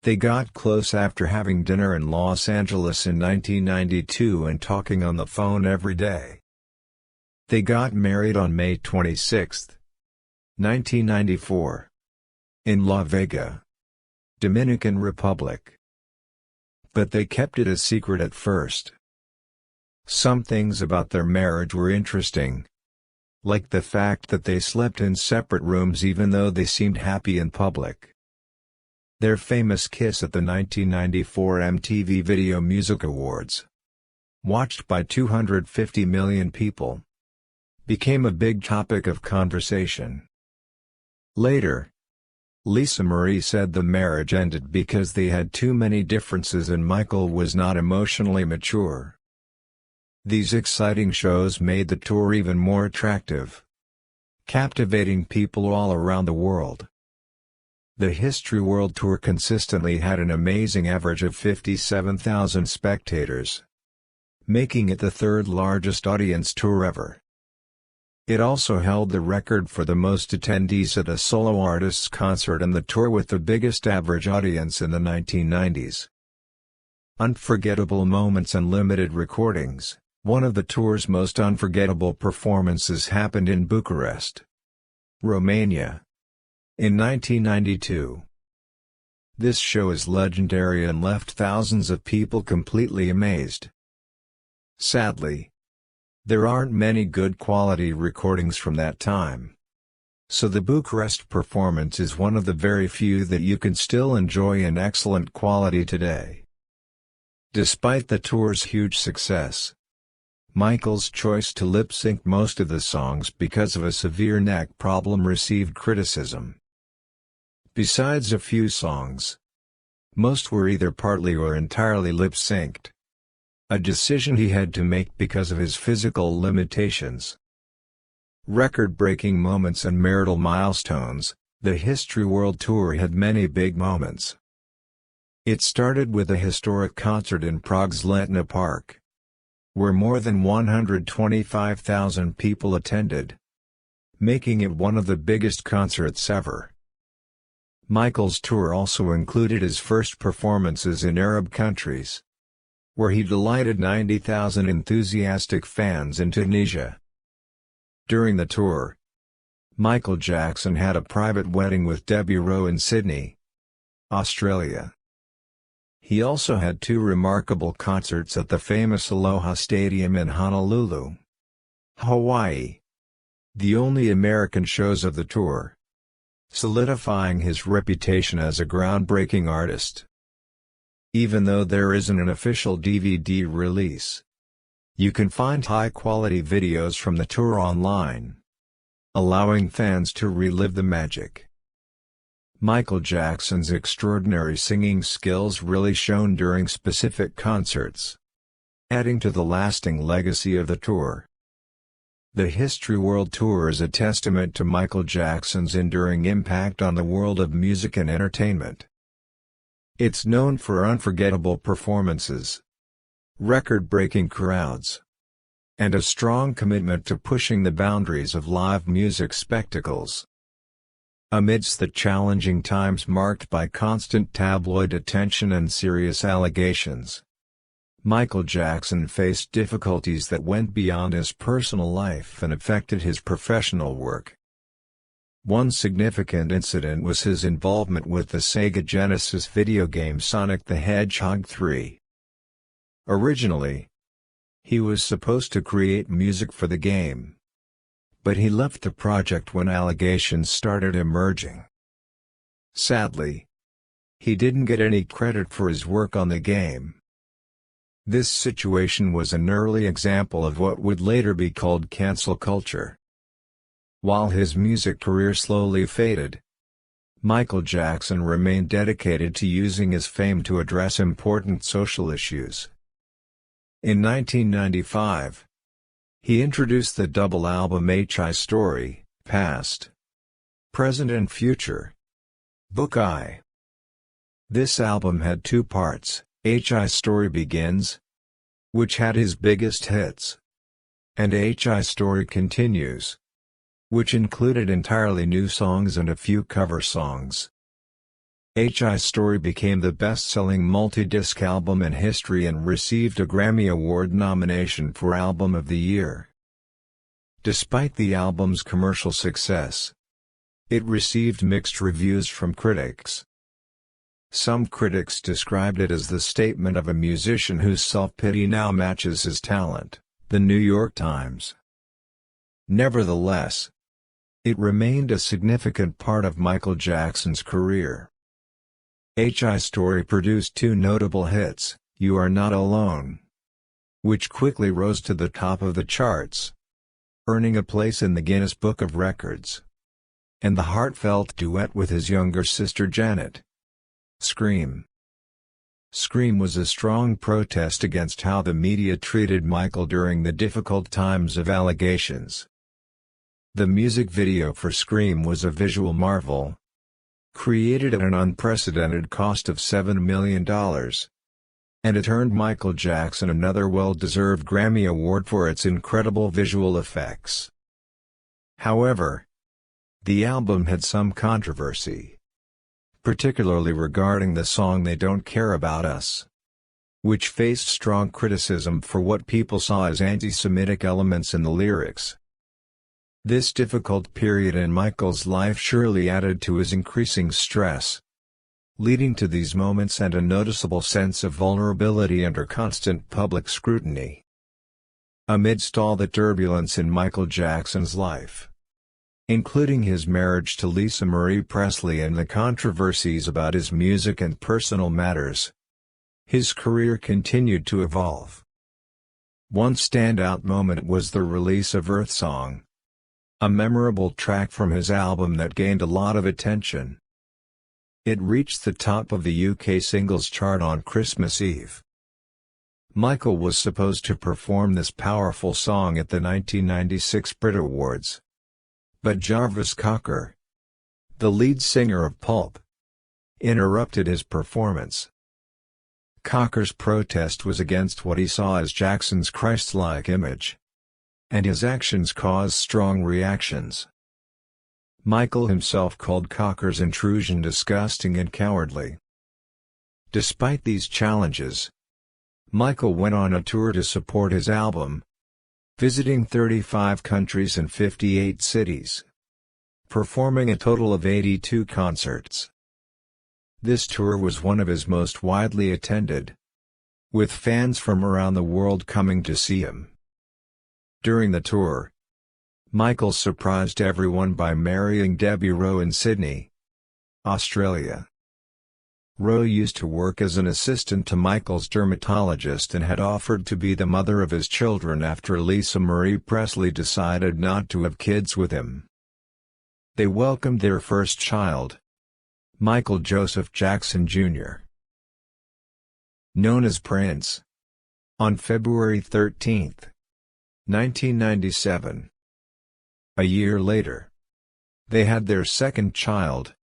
They got close after having dinner in Los Angeles in 1992 and talking on the phone every day. They got married on May 26, 1994. In La Vega, Dominican Republic. But they kept it a secret at first. Some things about their marriage were interesting. Like the fact that they slept in separate rooms even though they seemed happy in public. Their famous kiss at the 1994 MTV Video Music Awards, watched by 250 million people, became a big topic of conversation. Later, Lisa Marie said the marriage ended because they had too many differences and Michael was not emotionally mature. These exciting shows made the tour even more attractive, captivating people all around the world. The History World Tour consistently had an amazing average of 57,000 spectators, making it the third largest audience tour ever. It also held the record for the most attendees at a solo artist's concert and the tour with the biggest average audience in the 1990s. Unforgettable moments and limited recordings. One of the tour's most unforgettable performances happened in Bucharest, Romania, in 1992. This show is legendary and left thousands of people completely amazed. Sadly, there aren't many good quality recordings from that time. So the Bucharest performance is one of the very few that you can still enjoy in excellent quality today. Despite the tour's huge success, Michael's choice to lip-sync most of the songs because of a severe neck problem received criticism. Besides a few songs, most were either partly or entirely lip-synced. A decision he had to make because of his physical limitations. Record-breaking moments and marital milestones. The History World Tour had many big moments. It started with a historic concert in Prague's Letna Park, where more than 125,000 people attended, making it one of the biggest concerts ever. Michael's tour also included his first performances in Arab countries, where he delighted 90,000 enthusiastic fans in Tunisia. During the tour, Michael Jackson had a private wedding with Debbie Rowe in Sydney, Australia. He also had two remarkable concerts at the famous Aloha Stadium in Honolulu, Hawaii, the only American shows of the tour, solidifying his reputation as a groundbreaking artist. Even though there isn't an official DVD release, you can find high-quality videos from the tour online, allowing fans to relive the magic. Michael Jackson's extraordinary singing skills really shone during specific concerts, adding to the lasting legacy of the tour. The History World Tour is a testament to Michael Jackson's enduring impact on the world of music and entertainment. It's known for unforgettable performances, record-breaking crowds, and a strong commitment to pushing the boundaries of live music spectacles. Amidst the challenging times marked by constant tabloid attention and serious allegations, Michael Jackson faced difficulties that went beyond his personal life and affected his professional work. One significant incident was his involvement with the Sega Genesis video game Sonic the Hedgehog 3. Originally, he was supposed to create music for the game, but he left the project when allegations started emerging. Sadly, he didn't get any credit for his work on the game. This situation was an early example of what would later be called cancel culture. While his music career slowly faded, Michael Jackson remained dedicated to using his fame to address important social issues. In 1995, He introduced the double album H.I. Story, Past, Present and Future. Book I. This album had two parts, H.I. Story Begins, which had his biggest hits, and H.I. Story Continues, which included entirely new songs and a few cover songs. H.I. Story became the best-selling multi-disc album in history and received a Grammy Award nomination for Album of the Year. Despite the album's commercial success, it received mixed reviews from critics. Some critics described it as the statement of a musician whose self-pity now matches his talent, The New York Times. Nevertheless, it remained a significant part of Michael Jackson's career. H.I. Story produced two notable hits, You Are Not Alone, which quickly rose to the top of the charts, earning a place in the Guinness Book of Records, and the heartfelt duet with his younger sister Janet, Scream. Scream was a strong protest against how the media treated Michael during the difficult times of allegations. The music video for Scream was a visual marvel, created at an unprecedented cost of $7 million, and it earned Michael Jackson another well-deserved Grammy Award for its incredible visual effects. However, the album had some controversy, particularly regarding the song They Don't Care About Us, which faced strong criticism for what people saw as anti-Semitic elements in the lyrics. This difficult period in Michael's life surely added to his increasing stress, leading to these moments and a noticeable sense of vulnerability under constant public scrutiny. Amidst all the turbulence in Michael Jackson's life, including his marriage to Lisa Marie Presley and the controversies about his music and personal matters, his career continued to evolve. One standout moment was the release of Earth Song, a memorable track from his album that gained a lot of attention. It reached the top of the UK singles chart on Christmas Eve. Michael was supposed to perform this powerful song at the 1996 Brit Awards, but Jarvis Cocker, the lead singer of Pulp, interrupted his performance. Cocker's protest was against what he saw as Jackson's Christ-like image, and his actions caused strong reactions. Michael himself called Cocker's intrusion disgusting and cowardly. Despite these challenges, Michael went on a tour to support his album, visiting 35 countries and 58 cities, performing a total of 82 concerts. This tour was one of his most widely attended, with fans from around the world coming to see him. During the tour, Michael surprised everyone by marrying Debbie Rowe in Sydney, Australia. Rowe used to work as an assistant to Michael's dermatologist and had offered to be the mother of his children after Lisa Marie Presley decided not to have kids with him. They welcomed their first child, Michael Joseph Jackson Jr., known as Prince, on February 13, 1997. A year later, they had their second child,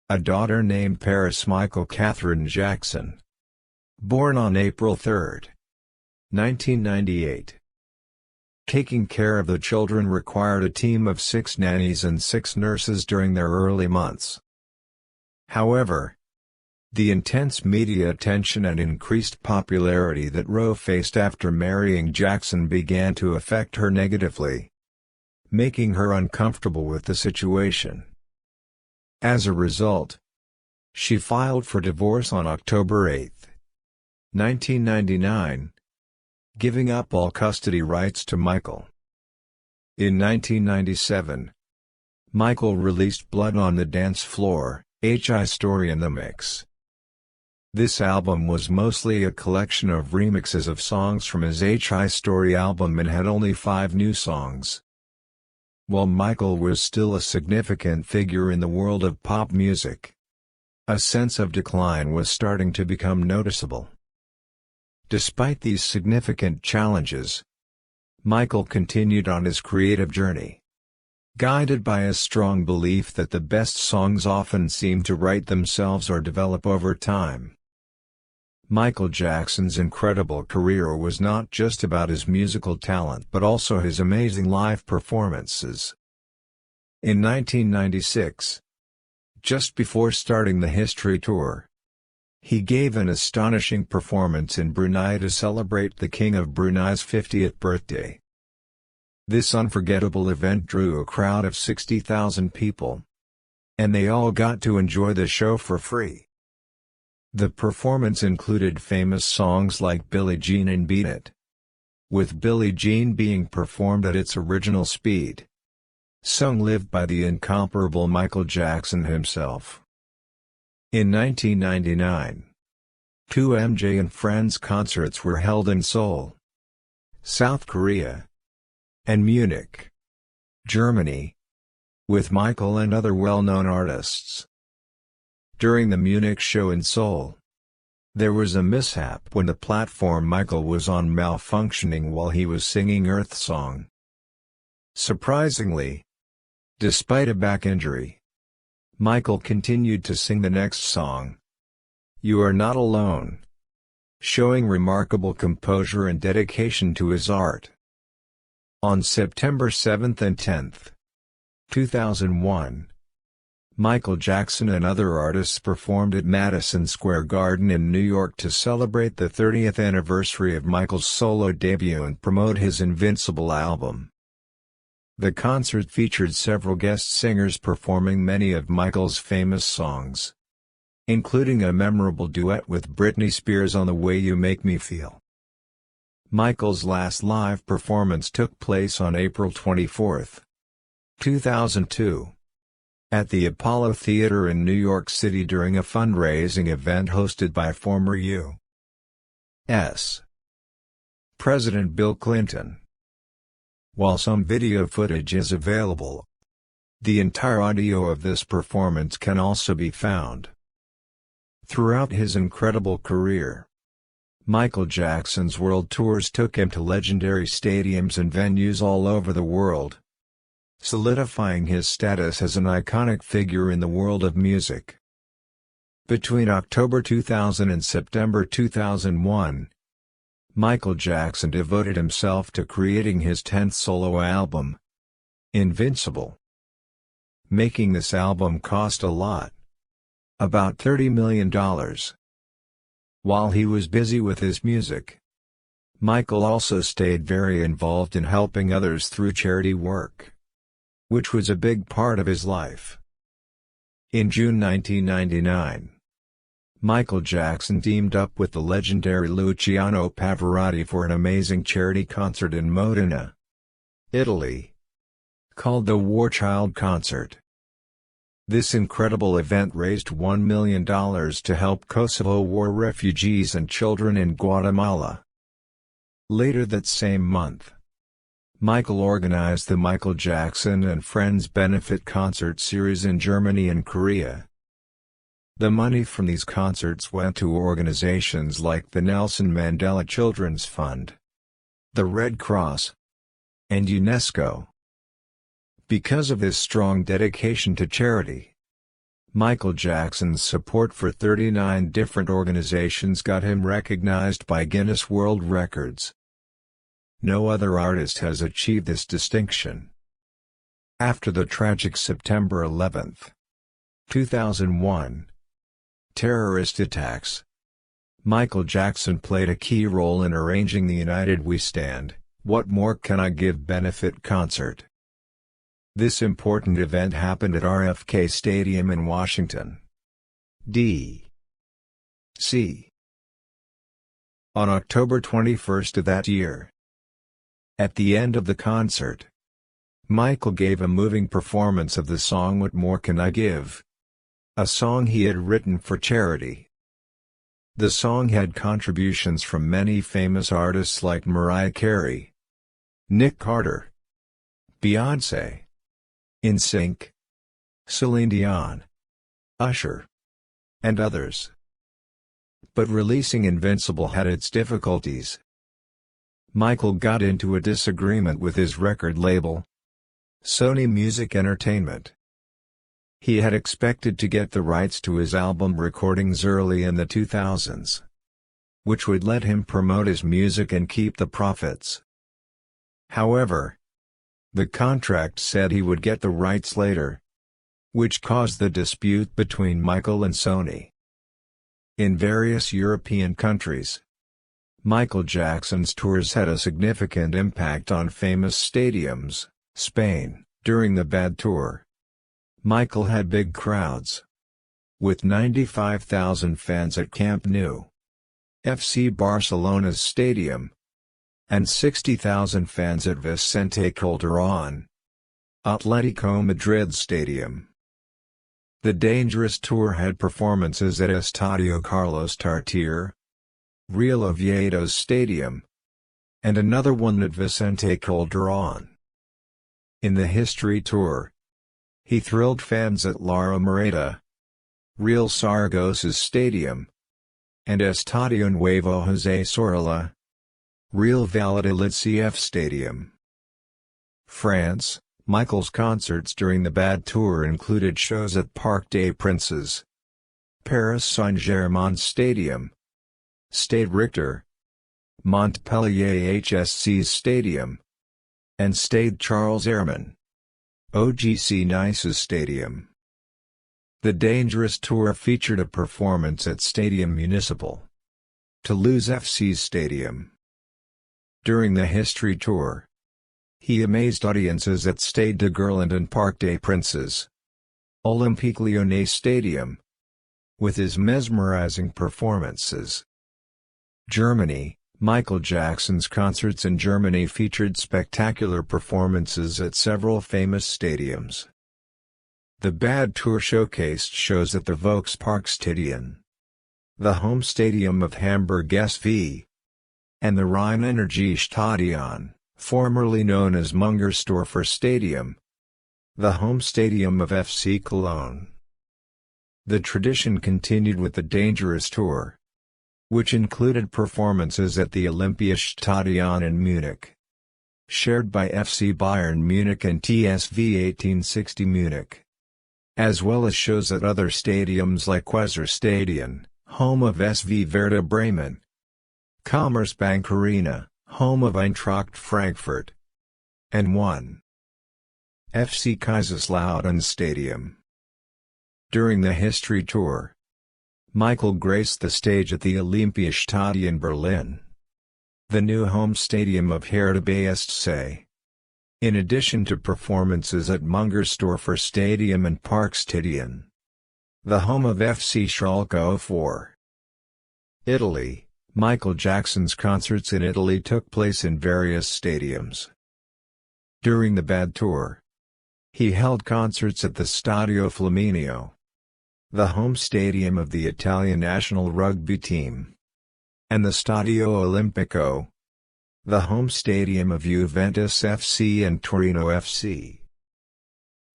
a daughter named Paris Michael Catherine Jackson, born on April 3, 1998. Taking care of the children required a team of 6 nannies and 6 nurses during their early months. However, the intense media attention and increased popularity that Rowe faced after marrying Jackson began to affect her negatively, making her uncomfortable with the situation. As a result, she filed for divorce on October 8, 1999, giving up all custody rights to Michael. In 1997, Michael released Blood on the Dance Floor, H.I. Story in the Mix. This album was mostly a collection of remixes of songs from his H.I. Story album and had only 5 new songs. While Michael was still a significant figure in the world of pop music, a sense of decline was starting to become noticeable. Despite these significant challenges, Michael continued on his creative journey, guided by a strong belief that the best songs often seem to write themselves or develop over time. Michael Jackson's incredible career was not just about his musical talent but also his amazing live performances. In 1996, just before starting the History Tour, he gave an astonishing performance in Brunei to celebrate the King of Brunei's 50th birthday. This unforgettable event drew a crowd of 60,000 people, and they all got to enjoy the show for free. The performance included famous songs like Billie Jean and Beat It, with Billie Jean being performed at its original speed, sung live by the incomparable Michael Jackson himself. In 1999, two MJ and Friends concerts were held in Seoul, South Korea, and Munich, Germany, with Michael and other well-known artists. During the Munich show in Seoul, there was a mishap when the platform Michael was on malfunctioning while he was singing Earth Song. Surprisingly, despite a back injury, Michael continued to sing the next song, You Are Not Alone, showing remarkable composure and dedication to his art. On September 7 and 10, 2001, Michael Jackson and other artists performed at Madison Square Garden in New York to celebrate the 30th anniversary of Michael's solo debut and promote his Invincible album. The concert featured several guest singers performing many of Michael's famous songs, including a memorable duet with Britney Spears on The Way You Make Me Feel. Michael's last live performance took place on April 24, 2002, at the Apollo Theater in New York City during a fundraising event hosted by former U.S. President Bill Clinton. While some video footage is available, the entire audio of this performance can also be found. Throughout his incredible career, Michael Jackson's world tours took him to legendary stadiums and venues all over the world, solidifying his status as an iconic figure in the world of music. Between October 2000 and September 2001, Michael Jackson devoted himself to creating his 10th solo album, Invincible, making this album cost a lot, about $30 million. While he was busy with his music, Michael also stayed very involved in helping others through charity work, which was a big part of his life. In June 1999, Michael Jackson teamed up with the legendary Luciano Pavarotti for an amazing charity concert in Modena, Italy, called the War Child Concert. This incredible event raised $1 million to help Kosovo War refugees and children in Guatemala. Later that same month, Michael organized the Michael Jackson and Friends Benefit Concert Series in Germany and Korea. The money from these concerts went to organizations like the Nelson Mandela Children's Fund, the Red Cross, and UNESCO. Because of his strong dedication to charity, Michael Jackson's support for 39 different organizations got him recognized by Guinness World Records. No other artist has achieved this distinction. After the tragic September 11, 2001, terrorist attacks, Michael Jackson played a key role in arranging the United We Stand, What More Can I Give benefit concert. This important event happened at RFK Stadium in Washington, D.C. on October 21 of that year. At the end of the concert, Michael gave a moving performance of the song What More Can I Give?, a song he had written for charity. The song had contributions from many famous artists like Mariah Carey, Nick Carter, Beyoncé, NSYNC, Celine Dion, Usher, and others. But releasing Invincible had its difficulties. Michael got into a disagreement with his record label, Sony Music Entertainment. He had expected to get the rights to his album recordings early in the 2000s, which would let him promote his music and keep the profits. However, the contract said he would get the rights later, which caused the dispute between Michael and Sony. In various European countries, Michael Jackson's tours had a significant impact on famous stadiums. Spain, during the Bad Tour, Michael had big crowds, with 95,000 fans at Camp Nou, FC Barcelona's stadium, and 60,000 fans at Vicente Calderón, Atletico Madrid Stadium. The Dangerous Tour had performances at Estadio Carlos Tartiere, Real Oviedo's stadium, and another one at Vicente Calderón. In the History Tour, he thrilled fans at La Moreda, Real Saragos's stadium, and Estadio Nuevo José Zorrilla, Real Valladolid CF Stadium. France, Michael's concerts during the Bad Tour included shows at Parc des Princes, Paris Saint-Germain Stadium, Stade Richter, Montpellier HSC's Stadium, and Stade Charles Herman, OGC Nice's Stadium. The Dangerous Tour featured a performance at Stadium Municipal, Toulouse FC's Stadium. During the History Tour, he amazed audiences at Stade de Gerland and Parc des Princes, Olympique Lyonnais Stadium, with his mesmerizing performances. Germany, Michael Jackson's concerts in Germany featured spectacular performances at several famous stadiums. The Bad Tour showcased shows at the Volksparkstadion, the home stadium of Hamburg SV, and the Rhein-Energiestadion, formerly known as Mungersdorfer Stadium, the home stadium of FC Cologne. The tradition continued with the Dangerous Tour, which included performances at the Olympiastadion in Munich, shared by FC Bayern Munich and TSV 1860 Munich, as well as shows at other stadiums like Weserstadion, home of SV Werder Bremen, Commerzbank Arena, home of Eintracht Frankfurt, and 1. FC Kaiserslautern Stadium. During the History Tour, Michael graced the stage at the Olympiastadion Berlin, the new home stadium of Hertha BSC. In addition to performances at Mungersdorfer Stadium and Parkstadion, the home of FC Schalke 04. Italy, Michael Jackson's concerts in Italy took place in various stadiums. During the Bad Tour, he held concerts at the Stadio Flaminio, the home stadium of the Italian national rugby team, and the Stadio Olimpico, the home stadium of Juventus FC and Torino FC.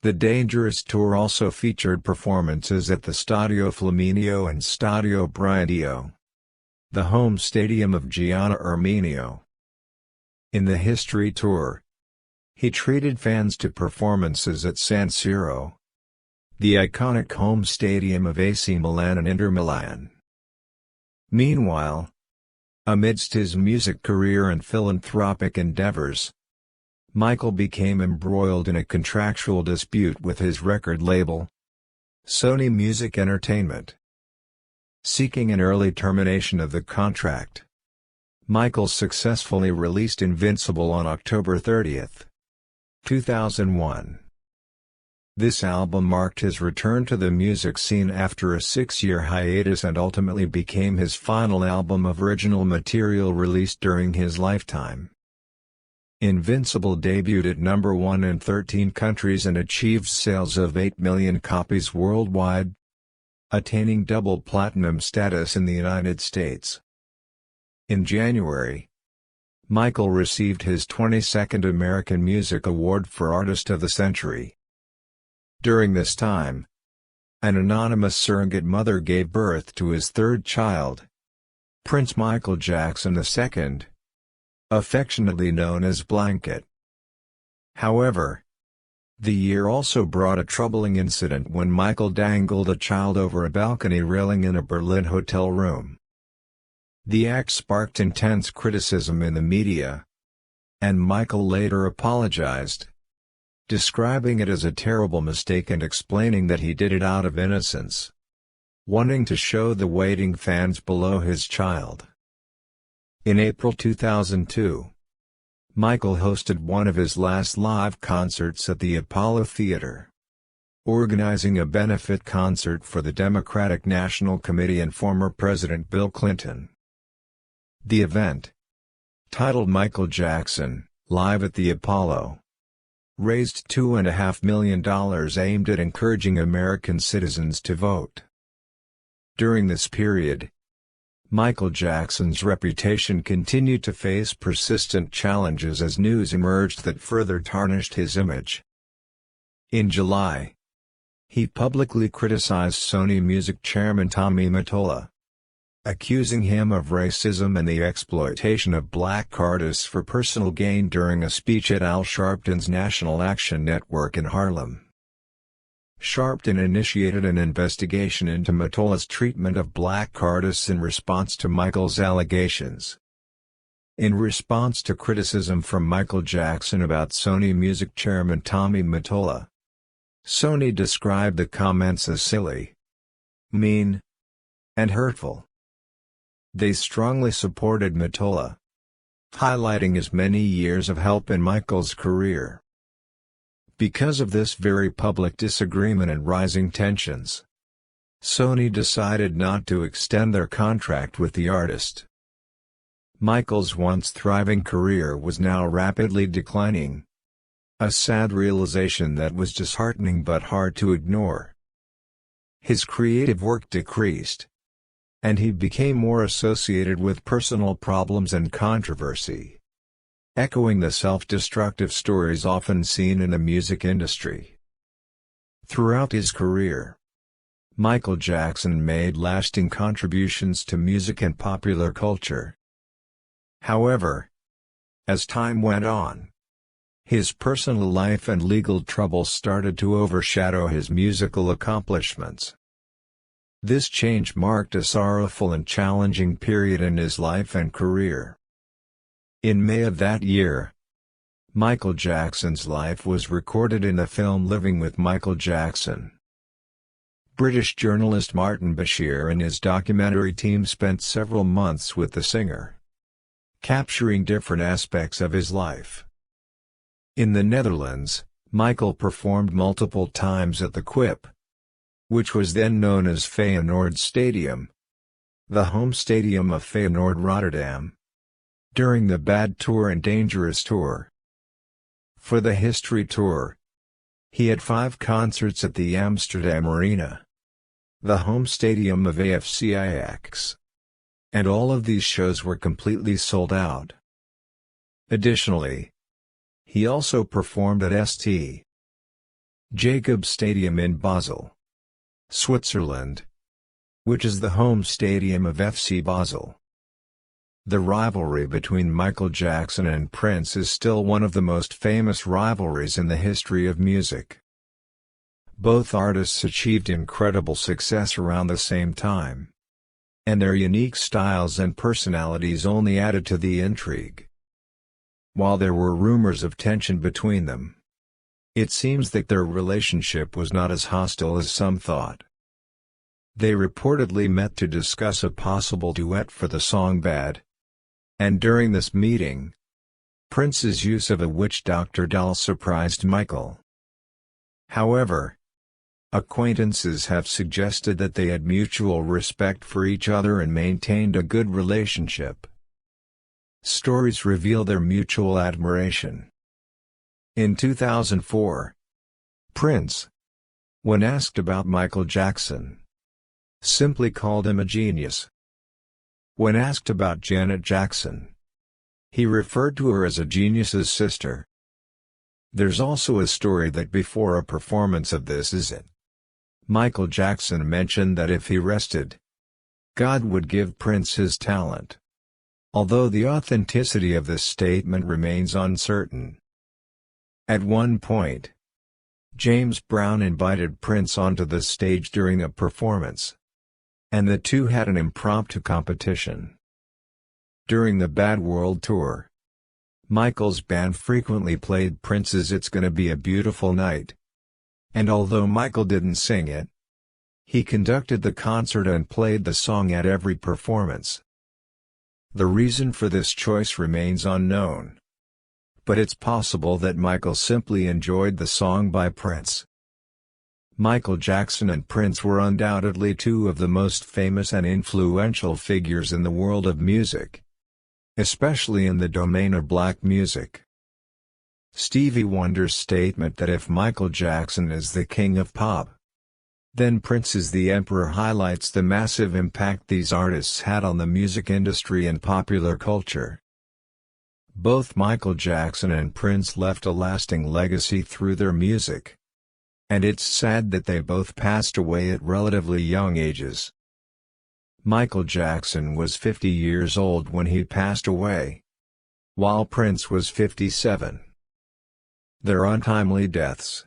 The Dangerous Tour also featured performances at the Stadio Flaminio and Stadio Briandio, the home stadium of Gianna Erminio. In the History Tour, he treated fans to performances at San Siro, the iconic home stadium of AC Milan and Inter Milan. Meanwhile, amidst his music career and philanthropic endeavors, Michael became embroiled in a contractual dispute with his record label, Sony Music Entertainment. Seeking an early termination of the contract, Michael successfully released Invincible on October 30, 2001. This album marked his return to the music scene after a 6-year hiatus and ultimately became his final album of original material released during his lifetime. Invincible debuted at number 1 in 13 countries and achieved sales of 8 million copies worldwide, attaining double platinum status in the United States. In January, Michael received his 22nd American Music Award for Artist of the Century. During this time, an anonymous surrogate mother gave birth to his third child, Prince Michael Jackson II, affectionately known as Blanket. However, the year also brought a troubling incident when Michael dangled a child over a balcony railing in a Berlin hotel room. The act sparked intense criticism in the media, and Michael later apologized, describing it as a terrible mistake and explaining that he did it out of innocence, wanting to show the waiting fans below his child. In April 2002, Michael hosted one of his last live concerts at the Apollo Theater, organizing a benefit concert for the Democratic National Committee and former President Bill Clinton. The event, titled Michael Jackson, Live at the Apollo, raised $2.5 million aimed at encouraging American citizens to vote. During this period, Michael Jackson's reputation continued to face persistent challenges as news emerged that further tarnished his image. In July, he publicly criticized Sony Music chairman Tommy Mottola, accusing him of racism and the exploitation of black artists for personal gain during a speech at Al Sharpton's National Action Network in Harlem. Sharpton initiated an investigation into Mottola's treatment of black artists in response to Michael's allegations. In response to criticism from Michael Jackson about Sony Music chairman Tommy Mottola, Sony described the comments as silly, mean, and hurtful. They strongly supported Mottola, highlighting his many years of help in Michael's career. Because of this very public disagreement and rising tensions, Sony decided not to extend their contract with the artist. Michael's once thriving career was now rapidly declining, a sad realization that was disheartening but hard to ignore. His creative work decreased, and he became more associated with personal problems and controversy, echoing the self-destructive stories often seen in the music industry. Throughout his career, Michael Jackson made lasting contributions to music and popular culture. However, as time went on, his personal life and legal troubles started to overshadow his musical accomplishments. This change marked a sorrowful and challenging period in his life and career. In May of that year, Michael Jackson's life was recorded in the film Living with Michael Jackson. British journalist Martin Bashir and his documentary team spent several months with the singer, capturing different aspects of his life. In the Netherlands, Michael performed multiple times at the Kuip, which was then known as Feyenoord Stadium, the home stadium of Feyenoord Rotterdam, during the Bad Tour and Dangerous Tour. For the History Tour, he had 5 concerts at the Amsterdam Arena, the home stadium of AFC Ajax, and all of these shows were completely sold out. Additionally, he also performed at St. Jacobs Stadium in Basel, Switzerland, which is the home stadium of FC Basel. The rivalry between Michael Jackson and Prince is still one of the most famous rivalries in the history of music. Both artists achieved incredible success around the same time, and their unique styles and personalities only added to the intrigue. While there were rumors of tension between them, it seems that their relationship was not as hostile as some thought. They reportedly met to discuss a possible duet for the song Bad, and during this meeting, Prince's use of a witch doctor doll surprised Michael. However, acquaintances have suggested that they had mutual respect for each other and maintained a good relationship. Stories reveal their mutual admiration. In 2004, Prince, when asked about Michael Jackson, simply called him a genius. When asked about Janet Jackson, he referred to her as a genius's sister. There's also a story that before a performance of This Is It, Michael Jackson mentioned that if he rested, God would give Prince his talent. although the authenticity of this statement remains uncertain. At one point, James Brown invited Prince onto the stage during a performance, and the two had an impromptu competition. During the Bad World Tour, Michael's band frequently played Prince's "It's Gonna Be a Beautiful Night," and although Michael didn't sing it, he conducted the concert and played the song at every performance. The reason for this choice remains unknown, but it's possible that Michael simply enjoyed the song by Prince. Michael Jackson and Prince were undoubtedly two of the most famous and influential figures in the world of music, especially in the domain of black music. Stevie Wonder's statement that if Michael Jackson is the king of pop, then Prince is the emperor highlights the massive impact these artists had on the music industry and popular culture. Both Michael Jackson and Prince left a lasting legacy through their music, and it's sad that they both passed away at relatively young ages. Michael Jackson was 50 years old when he passed away, while Prince was 57. Their untimely deaths,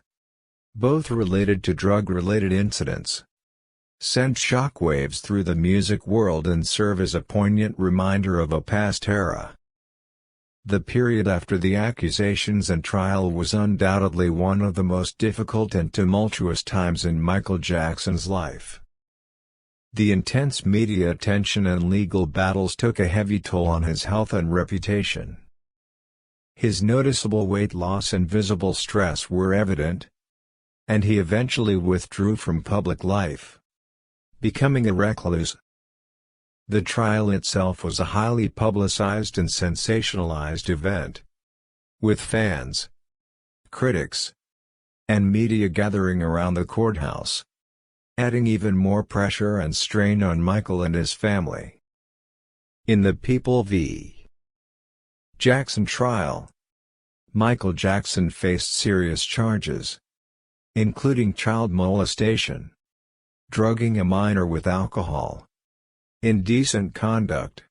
both related to drug-related incidents, sent shockwaves through the music world and serve as a poignant reminder of a past era. The period after the accusations and trial was undoubtedly one of the most difficult and tumultuous times in Michael Jackson's life. The intense media attention and legal battles took a heavy toll on his health and reputation. His noticeable weight loss and visible stress were evident, and he eventually withdrew from public life, becoming a recluse. The trial itself was a highly publicized and sensationalized event, with fans, critics, and media gathering around the courthouse, adding even more pressure and strain on Michael and his family. In the People v. Jackson trial, Michael Jackson faced serious charges, including child molestation, drugging a minor with alcohol, indecent conduct,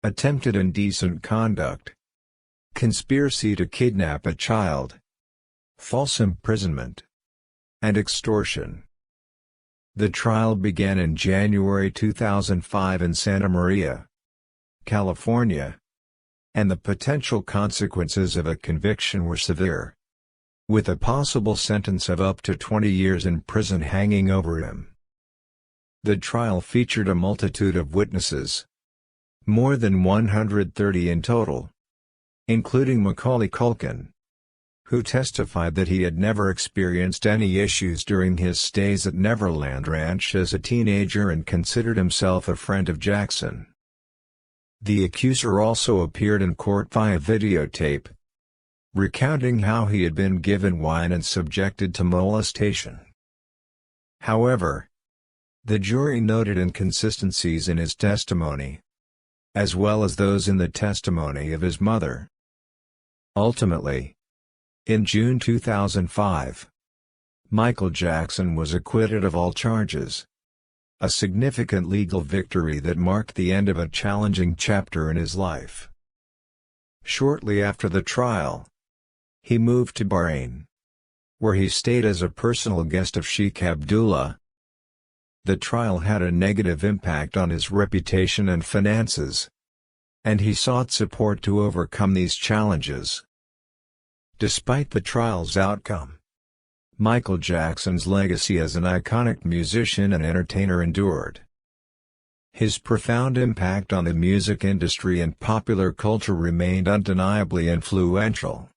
attempted indecent conduct, conspiracy to kidnap a child, false imprisonment, and extortion. The trial began in January 2005 in Santa Maria, California, and the potential consequences of a conviction were severe, with a possible sentence of up to 20 years in prison hanging over him. The trial featured a multitude of witnesses, more than 130 in total, including Macaulay Culkin, who testified that he had never experienced any issues during his stays at Neverland Ranch as a teenager and considered himself a friend of Jackson. The accuser also appeared in court via videotape, recounting how he had been given wine and subjected to molestation. However, the jury noted inconsistencies in his testimony, as well as those in the testimony of his mother. Ultimately, in June 2005, Michael Jackson was acquitted of all charges, a significant legal victory that marked the end of a challenging chapter in his life. Shortly after the trial, he moved to Bahrain, where he stayed as a personal guest of Sheikh Abdullah. The trial had a negative impact on his reputation and finances, and he sought support to overcome these challenges. Despite the trial's outcome, Michael Jackson's legacy as an iconic musician and entertainer endured. His profound impact on the music industry and popular culture remained undeniably influential.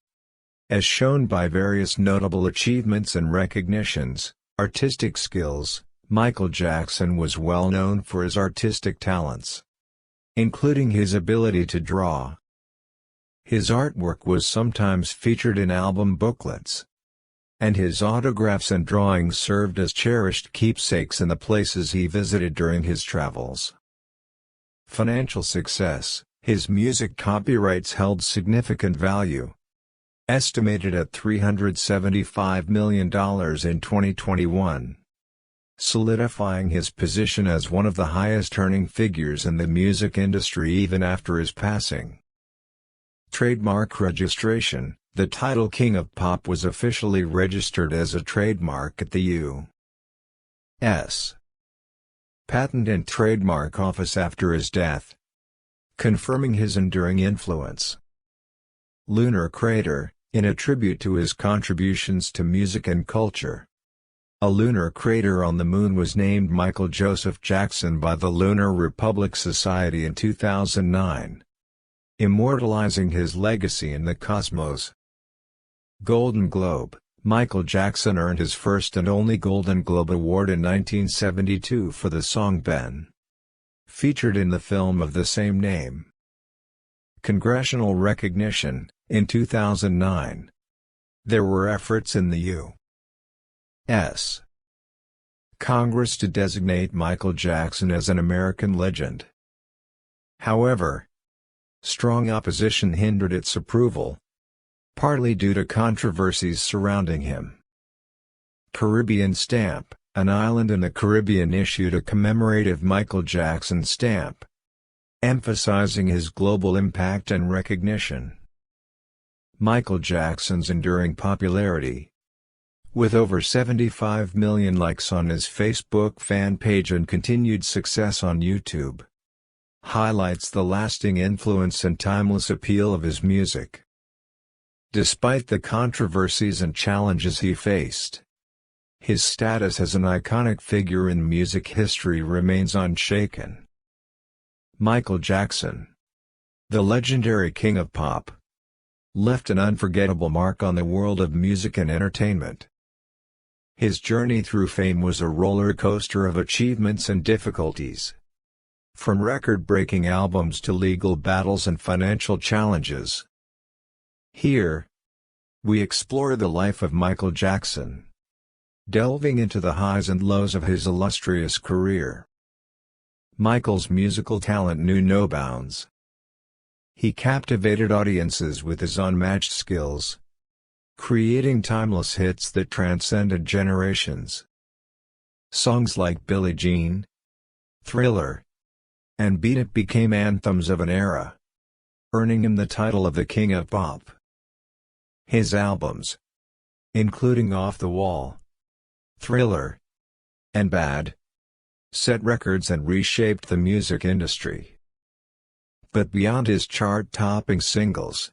As shown by various notable achievements and recognitions, artistic skills, Michael Jackson was well known for his artistic talents, including his ability to draw. His artwork was sometimes featured in album booklets, and his autographs and drawings served as cherished keepsakes in the places he visited during his travels. Financial success: his music copyrights held significant value, estimated at $375 million in 2021. solidifying his position as one of the highest-earning figures in the music industry even after his passing. Trademark registration: the title King of Pop was officially registered as a trademark at the U.S. Patent and Trademark Office after his death, confirming his enduring influence. Lunar crater, in a tribute to his contributions to music and culture. A lunar crater on the Moon was named Michael Joseph Jackson by the Lunar Republic Society in 2009, immortalizing his legacy in the cosmos. Golden Globe: Michael Jackson earned his first and only Golden Globe Award in 1972 for the song Ben, featured in the film of the same name. Congressional recognition: in 2009, there were efforts in the U.S. Congress to designate Michael Jackson as an American legend. However, strong opposition hindered its approval, partly due to controversies surrounding him. Caribbean stamp: an island in the Caribbean issued a commemorative Michael Jackson stamp, emphasizing his global impact and recognition. Michael Jackson's enduring popularity, with over 75 million likes on his Facebook fan page and continued success on YouTube, highlights the lasting influence and timeless appeal of his music. Despite the controversies and challenges he faced, his status as an iconic figure in music history remains unshaken. Michael Jackson, the legendary King of Pop, left an unforgettable mark on the world of music and entertainment. His journey through fame was a roller coaster of achievements and difficulties. From record-breaking albums to legal battles and financial challenges. Here, we explore the life of Michael Jackson, delving into the highs and lows of his illustrious career. Michael's musical talent knew no bounds. He captivated audiences with his unmatched skills, creating timeless hits that transcended generations. Songs like Billie Jean, Thriller, and Beat It became anthems of an era, earning him the title of the King of Pop. His albums, including Off the Wall, Thriller, and Bad, set records and reshaped the music industry. But beyond his chart-topping singles,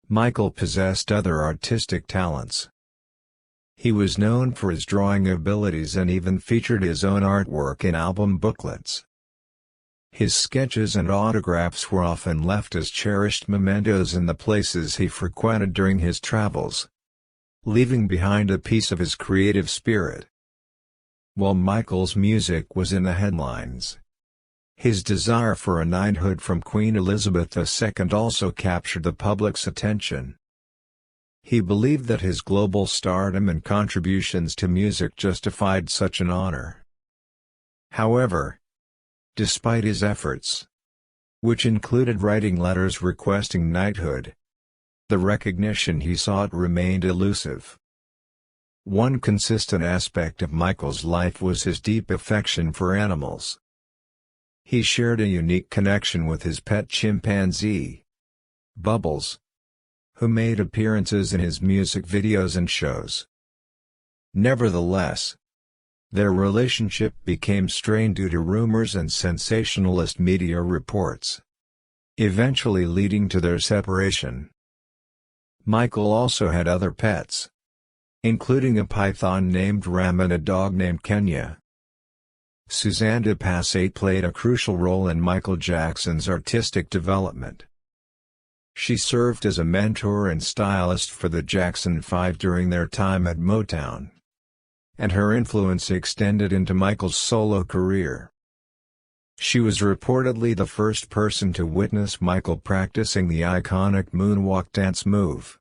Michael possessed other artistic talents. He was known for his drawing abilities and even featured his own artwork in album booklets. His sketches and autographs were often left as cherished mementos in the places he frequented during his travels, leaving behind a piece of his creative spirit. While Michael's music was in the headlines, his desire for a knighthood from Queen Elizabeth II also captured the public's attention. He believed that his global stardom and contributions to music justified such an honor. However, despite his efforts, which included writing letters requesting knighthood, the recognition he sought remained elusive. One consistent aspect of Michael's life was his deep affection for animals. He shared a unique connection with his pet chimpanzee, Bubbles, who made appearances in his music videos and shows. Nevertheless, their relationship became strained due to rumors and sensationalist media reports, eventually leading to their separation. Michael also had other pets, including a python named Ram and a dog named Kenya. Suzanne de Passat played a crucial role in Michael Jackson's artistic development. She served as a mentor and stylist for the Jackson 5 during their time at Motown, and her influence extended into Michael's solo career. She was reportedly the first person to witness Michael practicing the iconic moonwalk dance move,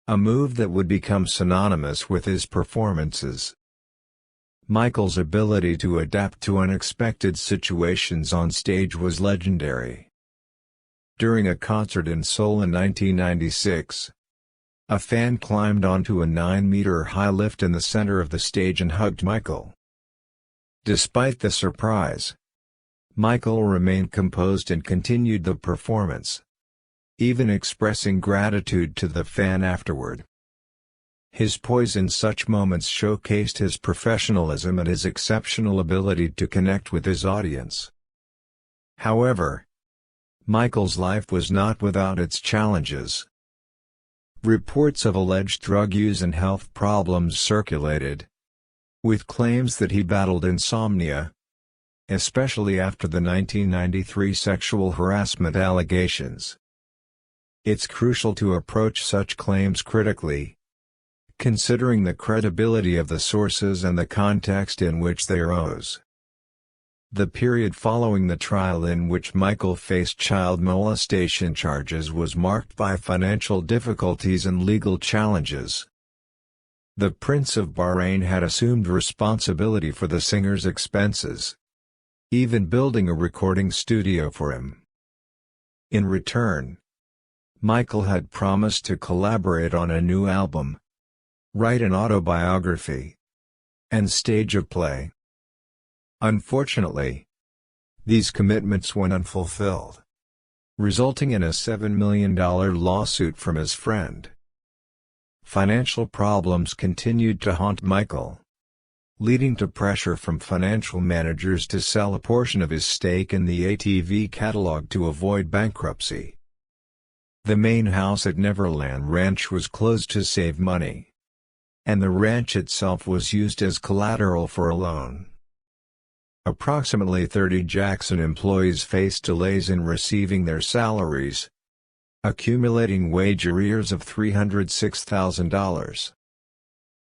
a move that would become synonymous with his performances. Michael's ability to adapt to unexpected situations on stage was legendary. During a concert in Seoul in 1996, a fan climbed onto a 9-meter high lift in the center of the stage and hugged Michael. Despite the surprise, Michael remained composed and continued the performance, even expressing gratitude to the fan afterward. His poise in such moments showcased his professionalism and his exceptional ability to connect with his audience. However, Michael's life was not without its challenges. Reports of alleged drug use and health problems circulated, with claims that he battled insomnia, especially after the 1993 sexual harassment allegations. It's crucial to approach such claims critically, considering the credibility of the sources and the context in which they arose. The period following the trial in which Michael faced child molestation charges was marked by financial difficulties and legal challenges. The Prince of Bahrain had assumed responsibility for the singer's expenses, even building a recording studio for him. In return, Michael had promised to collaborate on a new album, write an autobiography, and stage a play. Unfortunately, these commitments went unfulfilled, resulting in a $7 million lawsuit from his friend. Financial problems continued to haunt Michael, leading to pressure from financial managers to sell a portion of his stake in the ATV catalog to avoid bankruptcy. The main house at Neverland Ranch was closed to save money, and the ranch itself was used as collateral for a loan. Approximately 30 Jackson employees faced delays in receiving their salaries, accumulating wage arrears of $306,000.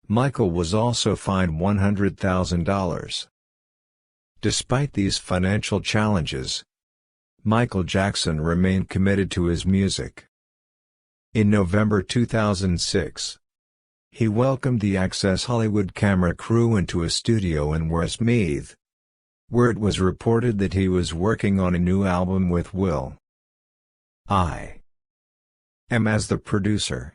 Michael was also fined $100,000. Despite these financial challenges, Michael Jackson remained committed to his music. In November 2006, he welcomed the Access Hollywood camera crew into a studio in Westmeath, where it was reported that he was working on a new album with Will. I. M. as the producer.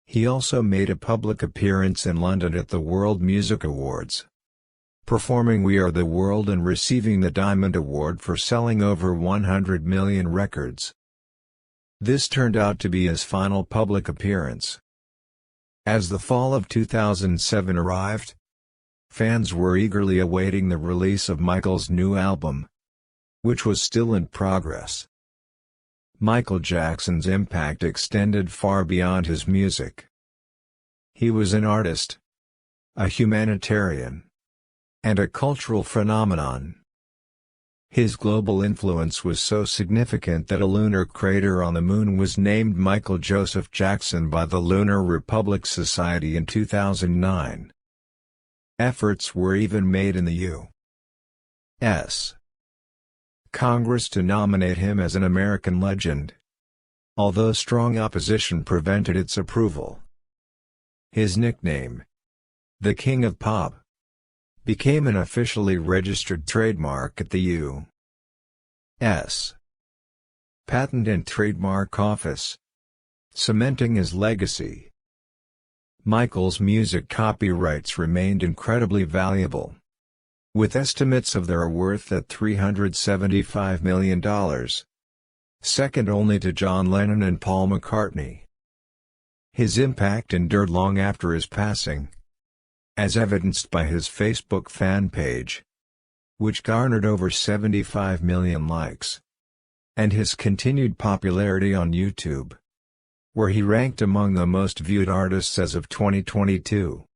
He also made a public appearance in London at the World Music Awards, performing We Are the World and receiving the Diamond Award for selling over 100 million records. This turned out to be his final public appearance. As the fall of 2007 arrived, fans were eagerly awaiting the release of Michael's new album, which was still in progress. Michael Jackson's impact extended far beyond his music. He was an artist, a humanitarian, and a cultural phenomenon. His global influence was so significant that a lunar crater on the Moon was named Michael Joseph Jackson by the Lunar Republic Society in 2009. Efforts were even made in the U.S. Congress to nominate him as an American legend, although strong opposition prevented its approval. His nickname, the King of Pop, became an officially registered trademark at the U.S. Patent and Trademark Office, cementing his legacy. Michael's music copyrights remained incredibly valuable, with estimates of their worth at $375 million, second only to John Lennon and Paul McCartney. His impact endured long after his passing, as evidenced by his Facebook fan page, which garnered over 75 million likes, and his continued popularity on YouTube, where he ranked among the most viewed artists as of 2022.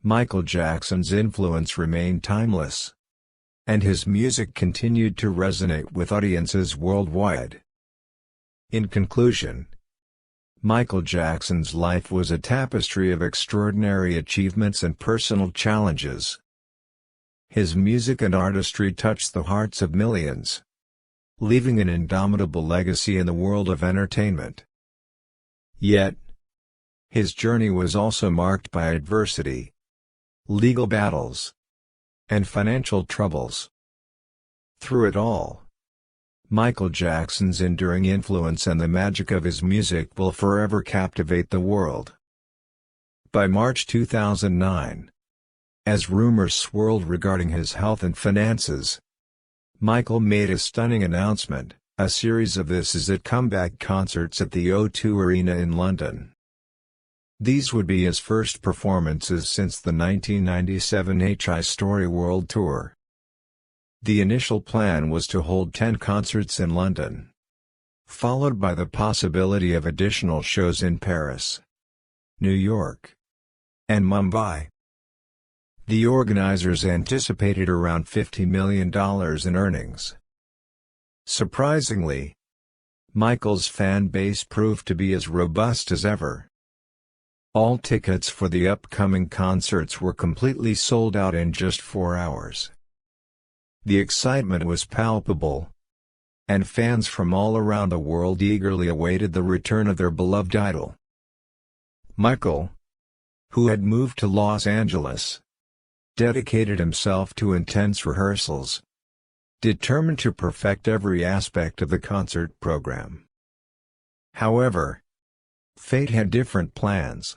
Michael Jackson's influence remained timeless, and his music continued to resonate with audiences worldwide. In conclusion, Michael Jackson's life was a tapestry of extraordinary achievements and personal challenges. His music and artistry touched the hearts of millions, leaving an indomitable legacy in the world of entertainment. Yet, his journey was also marked by adversity, legal battles, and financial troubles. Through it all, Michael Jackson's enduring influence and the magic of his music will forever captivate the world. By March 2009, As rumors swirled regarding his health and finances, Michael made a stunning announcement: a series of This Is It comeback concerts at the O2 Arena in London. These would be his first performances since the 1997 HI Story World Tour. The initial plan was to hold 10 concerts in London, followed by the possibility of additional shows in Paris, New York, and Mumbai. The organizers anticipated around $50 million in earnings. Surprisingly, Michael's fan base proved to be as robust as ever. All tickets for the upcoming concerts were completely sold out in just 4 hours. The excitement was palpable, and fans from all around the world eagerly awaited the return of their beloved idol. Michael, who had moved to Los Angeles, dedicated himself to intense rehearsals, determined to perfect every aspect of the concert program. However, fate had different plans.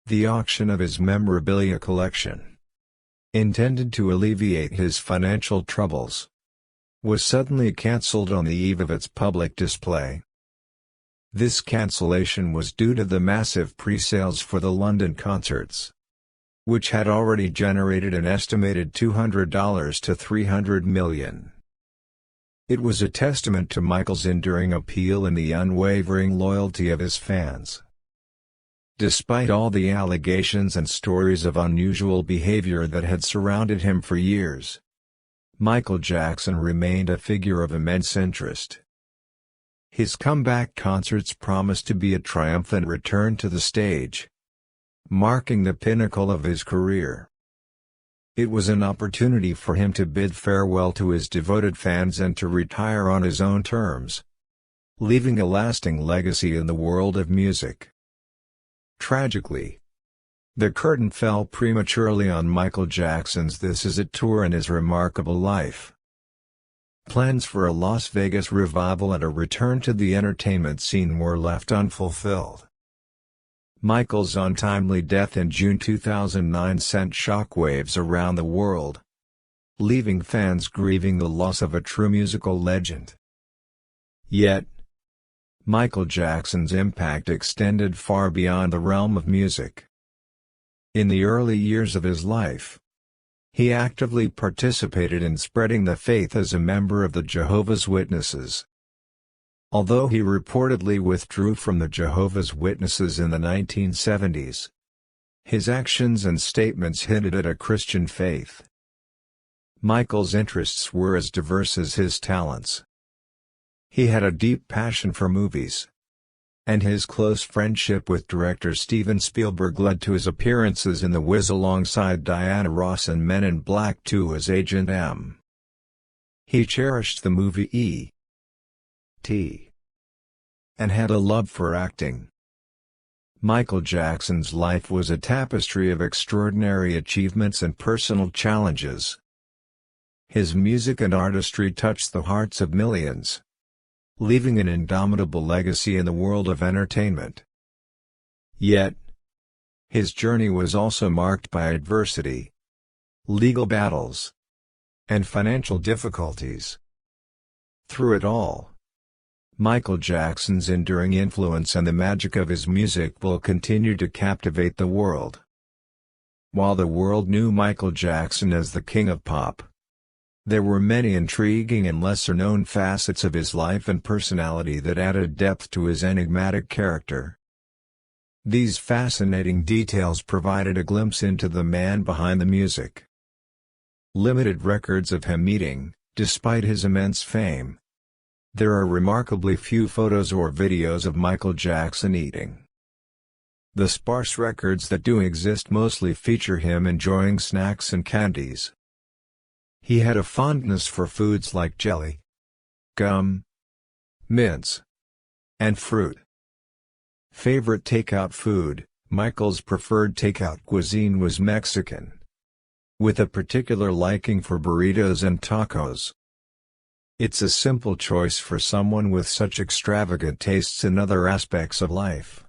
The auction of his memorabilia collection, intended to alleviate his financial troubles, was suddenly cancelled on the eve of its public display. This cancellation was due to the massive pre-sales for the London concerts, which had already generated an estimated $200 to $300 million. It was a testament to Michael's enduring appeal and the unwavering loyalty of his fans. Despite all the allegations and stories of unusual behavior that had surrounded him for years, Michael Jackson remained a figure of immense interest. His comeback concerts promised to be a triumphant return to the stage, marking the pinnacle of his career. It was an opportunity for him to bid farewell to his devoted fans and to retire on his own terms, leaving a lasting legacy in the world of music. Tragically, the curtain fell prematurely on Michael Jackson's This Is It tour and his remarkable life. Plans for a Las Vegas revival and a return to the entertainment scene were left unfulfilled. Michael's untimely death in June 2009 sent shockwaves around the world, leaving fans grieving the loss of a true musical legend. Yet, Michael Jackson's impact extended far beyond the realm of music. In the early years of his life, he actively participated in spreading the faith as a member of the Jehovah's Witnesses. Although he reportedly withdrew from the Jehovah's Witnesses in the 1970s, his actions and statements hinted at a Christian faith. Michael's interests were as diverse as his talents. He had a deep passion for movies, and his close friendship with director Steven Spielberg led to his appearances in The Wiz alongside Diana Ross and Men in Black 2 as Agent M. He cherished the movie E.T. and had a love for acting. Michael Jackson's life was a tapestry of extraordinary achievements and personal challenges. His music and artistry touched the hearts of millions, leaving an indomitable legacy in the world of entertainment. Yet, his journey was also marked by adversity, legal battles, and financial difficulties. Through it all, Michael Jackson's enduring influence and the magic of his music will continue to captivate the world. While the world knew Michael Jackson as the king of pop, there were many intriguing and lesser-known facets of his life and personality that added depth to his enigmatic character. These fascinating details provided a glimpse into the man behind the music. Limited records of him eating, despite his immense fame. There are remarkably few photos or videos of Michael Jackson eating. The sparse records that do exist mostly feature him enjoying snacks and candies. He had a fondness for foods like jelly, gum, mints, and fruit. Favorite takeout food: Michael's preferred takeout cuisine was Mexican, with a particular liking for burritos and tacos. It's a simple choice for someone with such extravagant tastes in other aspects of life.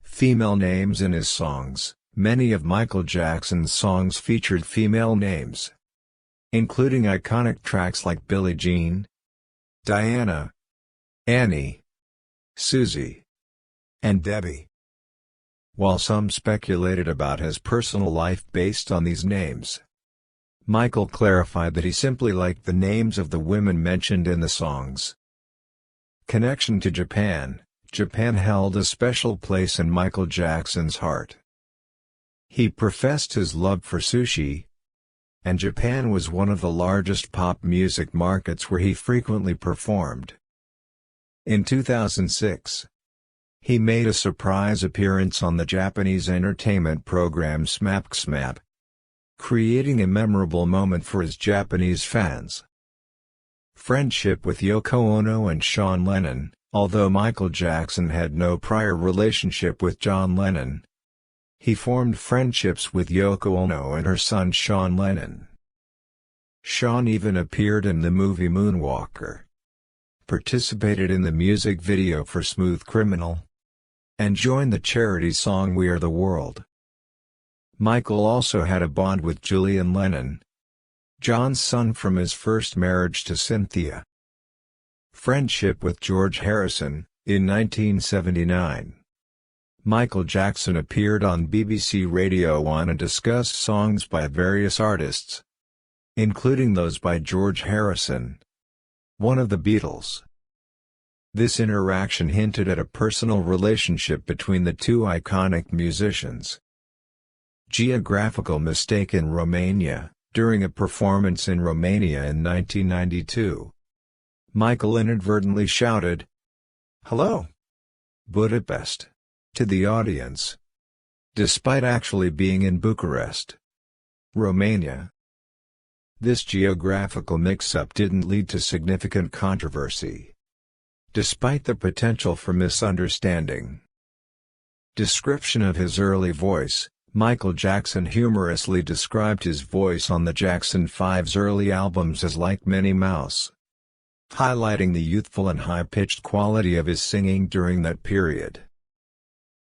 Female names in his songs: Many of Michael Jackson's songs featured female names, including iconic tracks like Billie Jean, Diana, Annie, Susie, and Debbie. While some speculated about his personal life based on these names, Michael clarified that he simply liked the names of the women mentioned in the songs. Connection to Japan. Japan held a special place in Michael Jackson's heart. He professed his love for sushi, and Japan was one of the largest pop music markets where he frequently performed. In 2006, he made a surprise appearance on the Japanese entertainment program SMAP SMAP, creating a memorable moment for his Japanese fans. Friendship with Yoko Ono and Sean Lennon. Although Michael Jackson had no prior relationship with John Lennon, he formed friendships with Yoko Ono and her son Sean Lennon. Sean even appeared in the movie Moonwalker, participated in the music video for Smooth Criminal, and joined the charity song We Are the World. Michael also had a bond with Julian Lennon, John's son from his first marriage to Cynthia. Friendship with George Harrison. In 1979, Michael Jackson appeared on BBC Radio 1 and discussed songs by various artists, including those by George Harrison, one of the Beatles. This interaction hinted at a personal relationship between the two iconic musicians. Geographical mistake in Romania. During a performance in Romania in 1992, Michael inadvertently shouted, "Hello, Budapest," to the audience, despite actually being in Bucharest, Romania. This geographical mix-up didn't lead to significant controversy, despite the potential for misunderstanding. Description of his early voice. Michael Jackson humorously described his voice on the Jackson 5's early albums as like Minnie Mouse, highlighting the youthful and high-pitched quality of his singing during that period.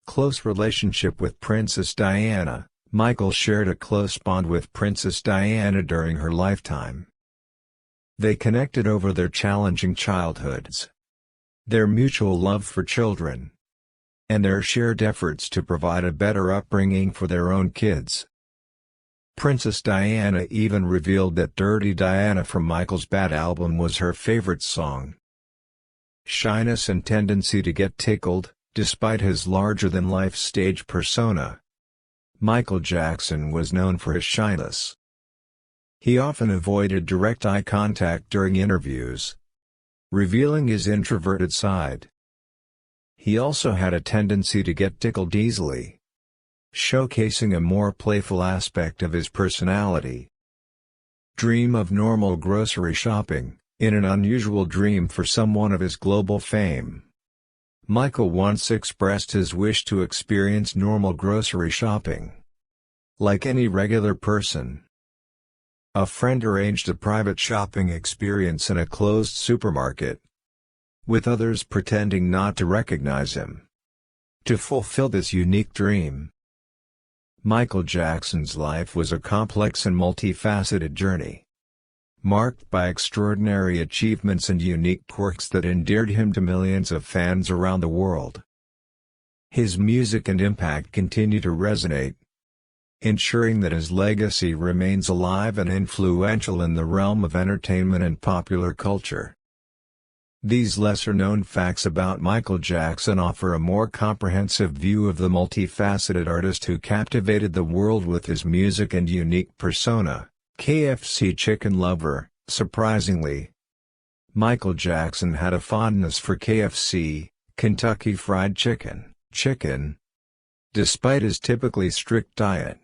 Close relationship with Princess Diana. Michael shared a close bond with Princess Diana during her lifetime. They connected over their challenging childhoods, their mutual love for children, and their shared efforts to provide a better upbringing for their own kids. Princess Diana even revealed that Dirty Diana from Michael's Bad album was her favorite song. Shyness and tendency to get tickled. Despite his larger-than-life stage persona, Michael Jackson was known for his shyness. He often avoided direct eye contact during interviews, revealing his introverted side. He also had a tendency to get tickled easily, showcasing a more playful aspect of his personality. Dream of normal grocery shopping. In an unusual dream for someone of his global fame, Michael once expressed his wish to experience normal grocery shopping, like any regular person. A friend arranged a private shopping experience in a closed supermarket, with others pretending not to recognize him. To fulfill this unique dream, Michael Jackson's life was a complex and multifaceted journey, marked by extraordinary achievements and unique quirks that endeared him to millions of fans around the world. His music and impact continue to resonate, ensuring that his legacy remains alive and influential in the realm of entertainment and popular culture. These lesser-known facts about Michael Jackson offer a more comprehensive view of the multifaceted artist who captivated the world with his music and unique persona. KFC chicken lover. Surprisingly, Michael Jackson had a fondness for KFC, Kentucky Fried Chicken, despite his typically strict diet.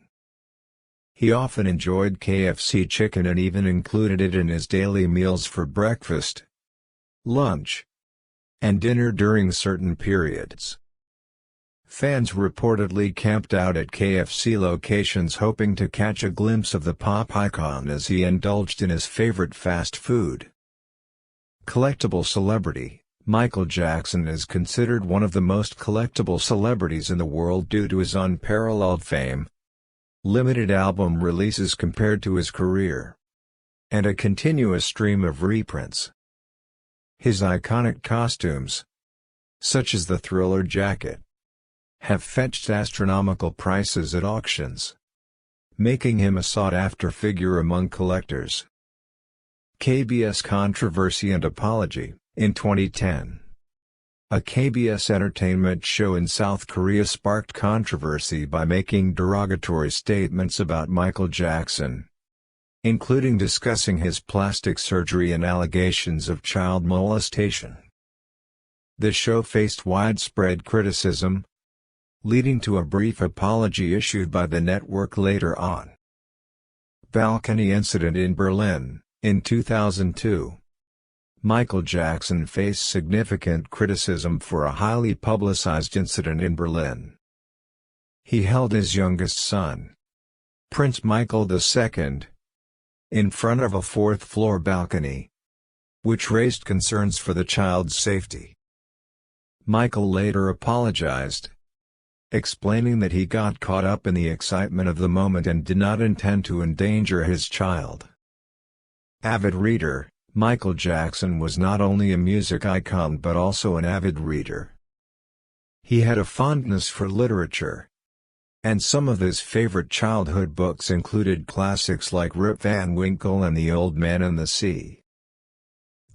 He often enjoyed KFC chicken and even included it in his daily meals for breakfast, lunch, and dinner during certain periods. Fans reportedly camped out at KFC locations hoping to catch a glimpse of the pop icon as he indulged in his favorite fast food. Collectible celebrity. Michael Jackson is considered one of the most collectible celebrities in the world due to his unparalleled fame, limited album releases compared to his career, and a continuous stream of reprints. His iconic costumes, such as the Thriller jacket, have fetched astronomical prices at auctions, making him a sought-after figure among collectors. KBS Controversy and Apology. In 2010, a KBS entertainment show in South Korea sparked controversy by making derogatory statements about Michael Jackson, including discussing his plastic surgery and allegations of child molestation. The show faced widespread criticism, leading to a brief apology issued by the network later on. Balcony incident in Berlin. In 2002, Michael Jackson faced significant criticism for a highly publicized incident in Berlin. He held his youngest son, Prince Michael II, in front of a fourth-floor balcony, which raised concerns for the child's safety. Michael later apologized, explaining that he got caught up in the excitement of the moment and did not intend to endanger his child. Avid reader. Michael Jackson was not only a music icon but also an avid reader. He had a fondness for literature, and some of his favorite childhood books included classics like Rip Van Winkle and The Old Man and the Sea.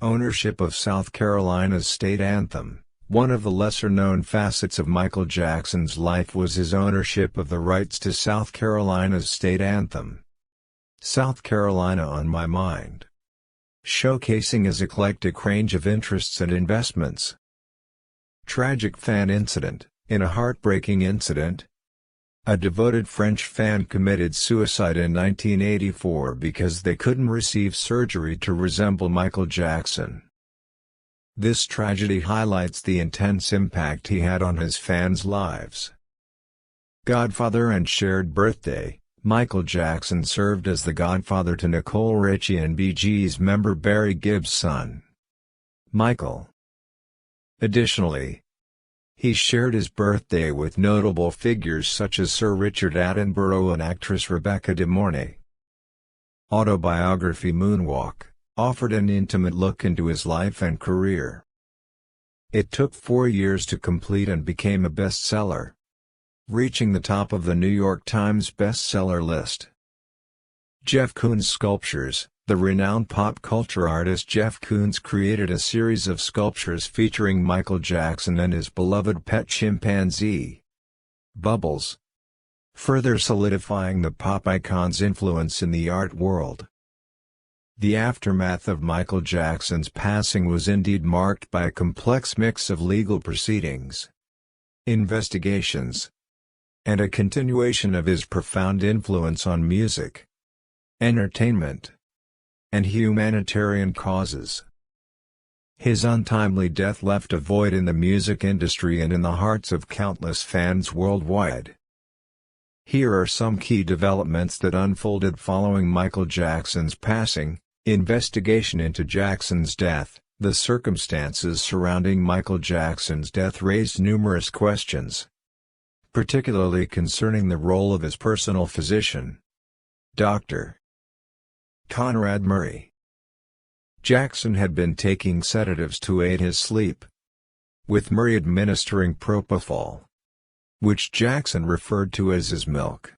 Ownership of South Carolina's state anthem. One of the lesser-known facets of Michael Jackson's life was his ownership of the rights to South Carolina's state anthem, South Carolina on My Mind, showcasing his eclectic range of interests and investments. Tragic fan incident. In a heartbreaking incident, a devoted French fan committed suicide in 1984 because they couldn't receive surgery to resemble Michael Jackson. This tragedy highlights the intense impact he had on his fans' lives. Godfather and shared birthday. Michael Jackson served as the godfather to Nicole Richie and Bee Gees member Barry Gibb's son, Michael. Additionally, he shared his birthday with notable figures such as Sir Richard Attenborough and actress Rebecca De Mornay. Autobiography Moonwalk offered an intimate look into his life and career. It took 4 years to complete and became a bestseller, reaching the top of the New York Times bestseller list. Jeff Koons Sculptures. The renowned pop culture artist Jeff Koons created a series of sculptures featuring Michael Jackson and his beloved pet chimpanzee, Bubbles, further solidifying the pop icon's influence in the art world. The aftermath of Michael Jackson's passing was indeed marked by a complex mix of legal proceedings, investigations, and a continuation of his profound influence on music, entertainment, and humanitarian causes. His untimely death left a void in the music industry and in the hearts of countless fans worldwide. Here are some key developments that unfolded following Michael Jackson's passing. Investigation into Jackson's death. The circumstances surrounding Michael Jackson's death raised numerous questions, particularly concerning the role of his personal physician, Dr. Conrad Murray. Jackson had been taking sedatives to aid his sleep, with Murray administering propofol, which Jackson referred to as his milk.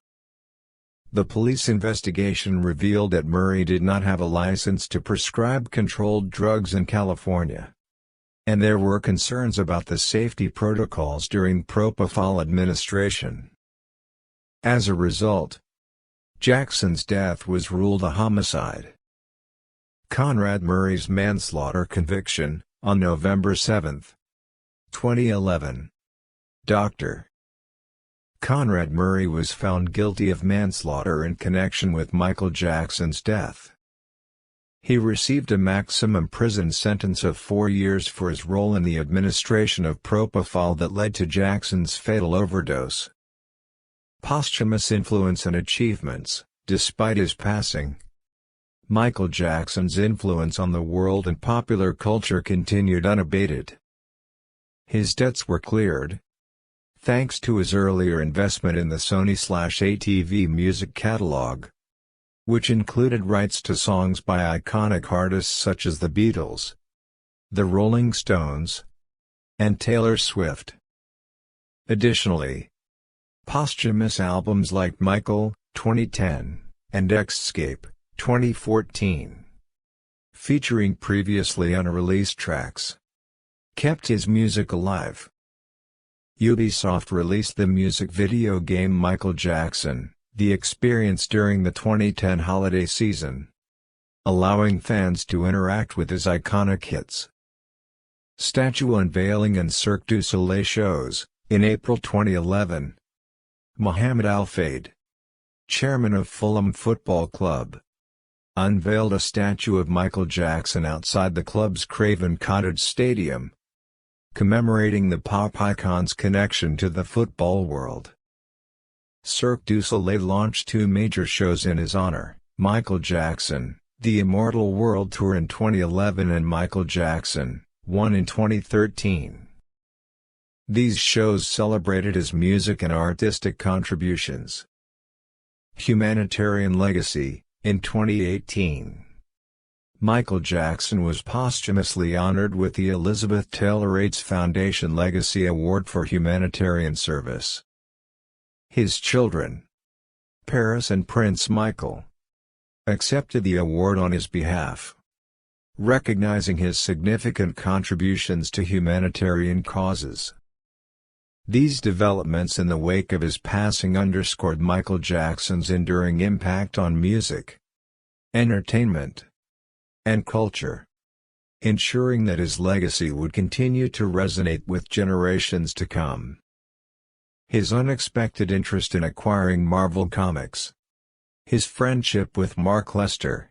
The police investigation revealed that Murray did not have a license to prescribe controlled drugs in California, and there were concerns about the safety protocols during propofol administration. As a result, Jackson's death was ruled a homicide. Conrad Murray's manslaughter conviction. On November 7, 2011, Dr. Conrad Murray was found guilty of manslaughter in connection with Michael Jackson's death. He received a maximum prison sentence of 4 years for his role in the administration of propofol that led to Jackson's fatal overdose. Posthumous influence and achievements. Despite his passing, Michael Jackson's influence on the world and popular culture continued unabated. His debts were cleared, thanks to his earlier investment in the Sony/ATV music catalog, which included rights to songs by iconic artists such as the Beatles, the Rolling Stones, and Taylor Swift. Additionally, posthumous albums like Michael, 2010, and Escape, 2014, featuring previously unreleased tracks, kept his music alive. Ubisoft released the music video game Michael Jackson: The Experience during the 2010 holiday season, allowing fans to interact with his iconic hits. Statue unveiling and Cirque du Soleil shows. In April 2011, Mohammed Al Fayed, chairman of Fulham Football Club, unveiled a statue of Michael Jackson outside the club's Craven Cottage Stadium, commemorating the pop icon's connection to the football world. Cirque du Soleil launched 2 major shows in his honor: Michael Jackson: The Immortal World Tour in 2011 and Michael Jackson: One in 2013. These shows celebrated his music and artistic contributions. Humanitarian legacy. In 2018, Michael Jackson was posthumously honored with the Elizabeth Taylor AIDS Foundation Legacy Award for Humanitarian Service. His children, Paris and Prince Michael, accepted the award on his behalf, recognizing his significant contributions to humanitarian causes. These developments in the wake of his passing underscored Michael Jackson's enduring impact on music, entertainment, and culture, ensuring that his legacy would continue to resonate with generations to come. His unexpected interest in acquiring Marvel Comics, his friendship with Mark Lester,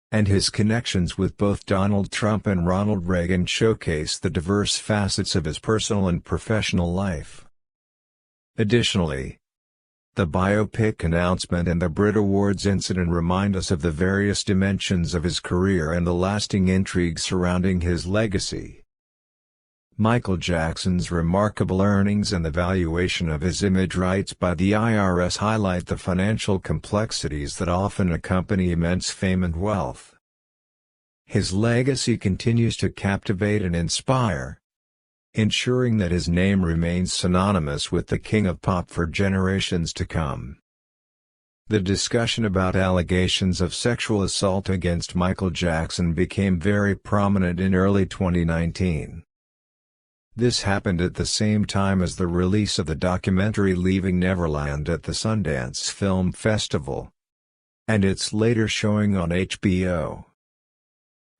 and his connections with both Donald Trump and Ronald Reagan showcase the diverse facets of his personal and professional life. Additionally, the biopic announcement and the Brit Awards incident remind us of the various dimensions of his career and the lasting intrigue surrounding his legacy. Michael Jackson's remarkable earnings and the valuation of his image rights by the IRS highlight the financial complexities that often accompany immense fame and wealth. His legacy continues to captivate and inspire, ensuring that his name remains synonymous with the King of Pop for generations to come. The discussion about allegations of sexual assault against Michael Jackson became very prominent in early 2019. This happened at the same time as the release of the documentary Leaving Neverland at the Sundance Film Festival, and its later showing on HBO.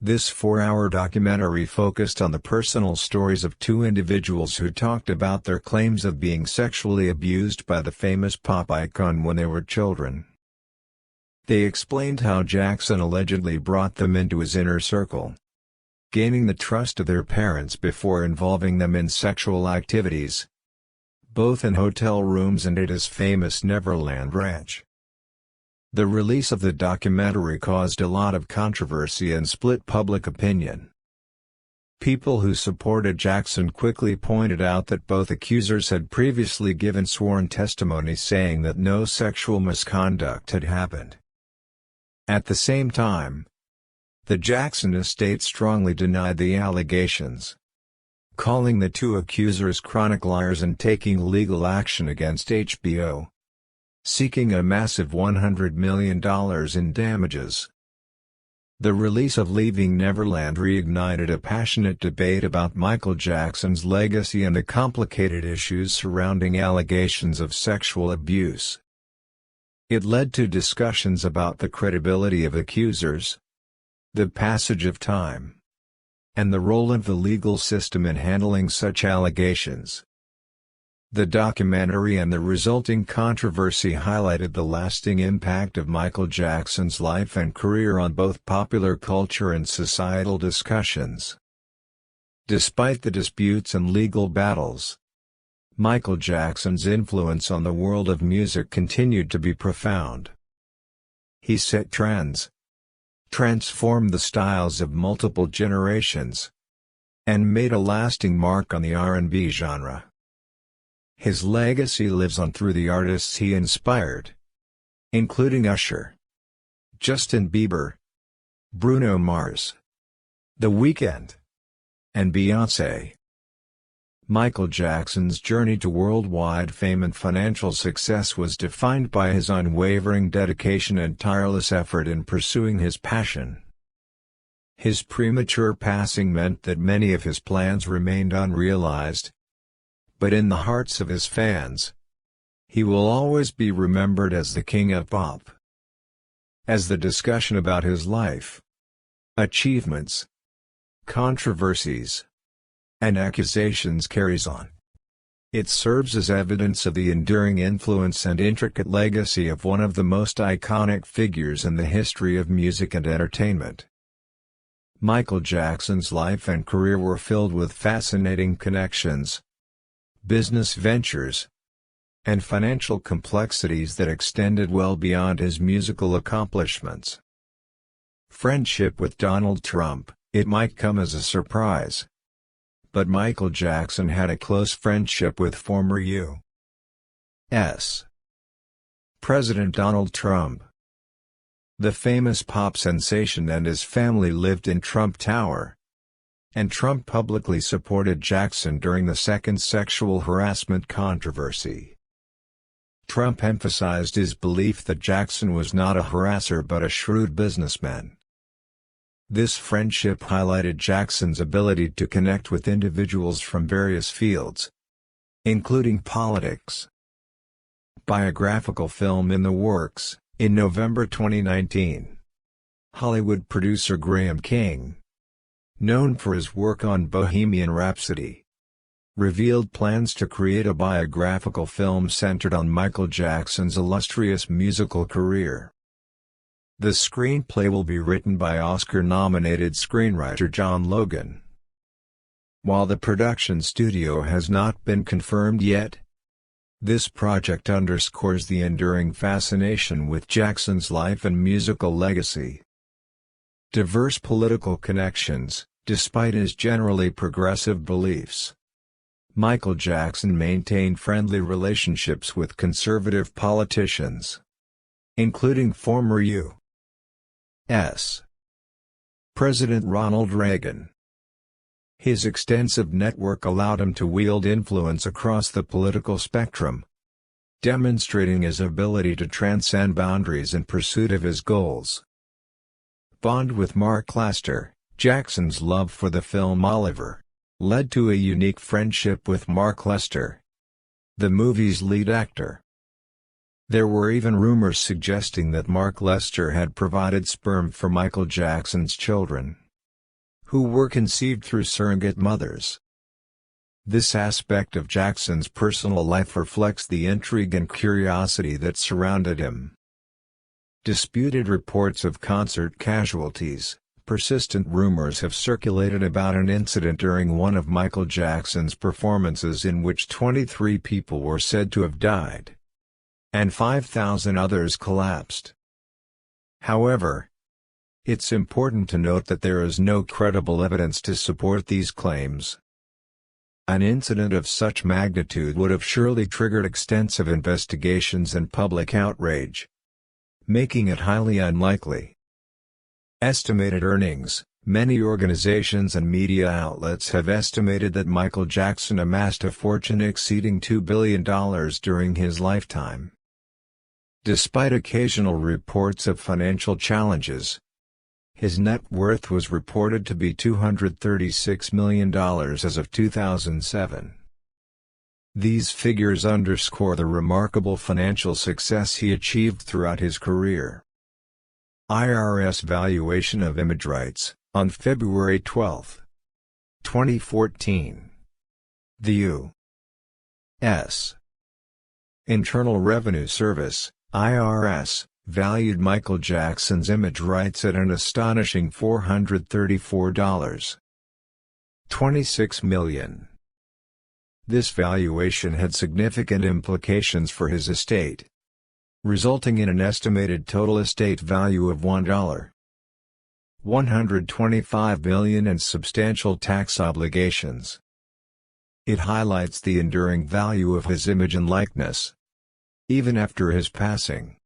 This 4-hour documentary focused on the personal stories of 2 individuals who talked about their claims of being sexually abused by the famous pop icon when they were children. They explained how Jackson allegedly brought them into his inner circle, gaining the trust of their parents before involving them in sexual activities, both in hotel rooms and at his famous Neverland Ranch. The release of the documentary caused a lot of controversy and split public opinion. People who supported Jackson quickly pointed out that both accusers had previously given sworn testimony saying that no sexual misconduct had happened. At the same time, the Jackson estate strongly denied the allegations, calling the 2 accusers chronic liars and taking legal action against HBO, seeking a massive $100 million in damages. The release of Leaving Neverland reignited a passionate debate about Michael Jackson's legacy and the complicated issues surrounding allegations of sexual abuse. It led to discussions about the credibility of accusers, the passage of time, and the role of the legal system in handling such allegations. The documentary and the resulting controversy highlighted the lasting impact of Michael Jackson's life and career on both popular culture and societal discussions. Despite the disputes and legal battles, Michael Jackson's influence on the world of music continued to be profound. He set trends, transformed the styles of multiple generations, and made a lasting mark on the R&B genre. His legacy lives on through the artists he inspired, including Usher, Justin Bieber, Bruno Mars, The Weeknd, and Beyoncé. Michael Jackson's journey to worldwide fame and financial success was defined by his unwavering dedication and tireless effort in pursuing his passion. His premature passing meant that many of his plans remained unrealized. But in the hearts of his fans, he will always be remembered as the King of Pop. As the discussion about his life, achievements, controversies, and accusations carries on, it serves as evidence of the enduring influence and intricate legacy of one of the most iconic figures in the history of music and entertainment. Michael Jackson's life and career were filled with fascinating connections, business ventures, and financial complexities that extended well beyond his musical accomplishments. Friendship with Donald Trump. It might come as a surprise, but Michael Jackson had a close friendship with former U.S. President Donald Trump. The famous pop sensation and his family lived in Trump Tower, and Trump publicly supported Jackson during the second sexual harassment controversy. Trump emphasized his belief that Jackson was not a harasser but a shrewd businessman. This friendship highlighted Jackson's ability to connect with individuals from various fields, including politics. Biographical film in the works. In November 2019, Hollywood producer Graham King, known for his work on Bohemian Rhapsody, revealed plans to create a biographical film centered on Michael Jackson's illustrious musical career. The screenplay will be written by Oscar-nominated screenwriter John Logan. While the production studio has not been confirmed yet, this project underscores the enduring fascination with Jackson's life and musical legacy. Diverse political connections. Despite his generally progressive beliefs, Michael Jackson maintained friendly relationships with conservative politicians, including former U.S. President Ronald Reagan. His extensive network allowed him to wield influence across the political spectrum, demonstrating his ability to transcend boundaries in pursuit of his goals. Bond with Mark Lester. Jackson's love for the film Oliver led to a unique friendship with Mark Lester, the movie's lead actor. There were even rumors suggesting that Mark Lester had provided sperm for Michael Jackson's children, who were conceived through surrogate mothers. This aspect of Jackson's personal life reflects the intrigue and curiosity that surrounded him. Disputed reports of concert casualties. Persistent rumors have circulated about an incident during one of Michael Jackson's performances in which 23 people were said to have died, and 5,000 others collapsed. However, it's important to note that there is no credible evidence to support these claims. An incident of such magnitude would have surely triggered extensive investigations and public outrage, making it highly unlikely. Estimated earnings. Many organizations and media outlets have estimated that Michael Jackson amassed a fortune exceeding $2 billion during his lifetime. Despite occasional reports of financial challenges, his net worth was reported to be $236 million as of 2007. These figures underscore the remarkable financial success he achieved throughout his career. IRS valuation of image rights. On February 12, 2014, the U.S. Internal Revenue Service, IRS, valued Michael Jackson's image rights at an astonishing $434.26 million. This valuation had significant implications for his estate, resulting in an estimated total estate value of $1. $125 billion and substantial tax obligations. It highlights the enduring value of his image and likeness, even after his passing.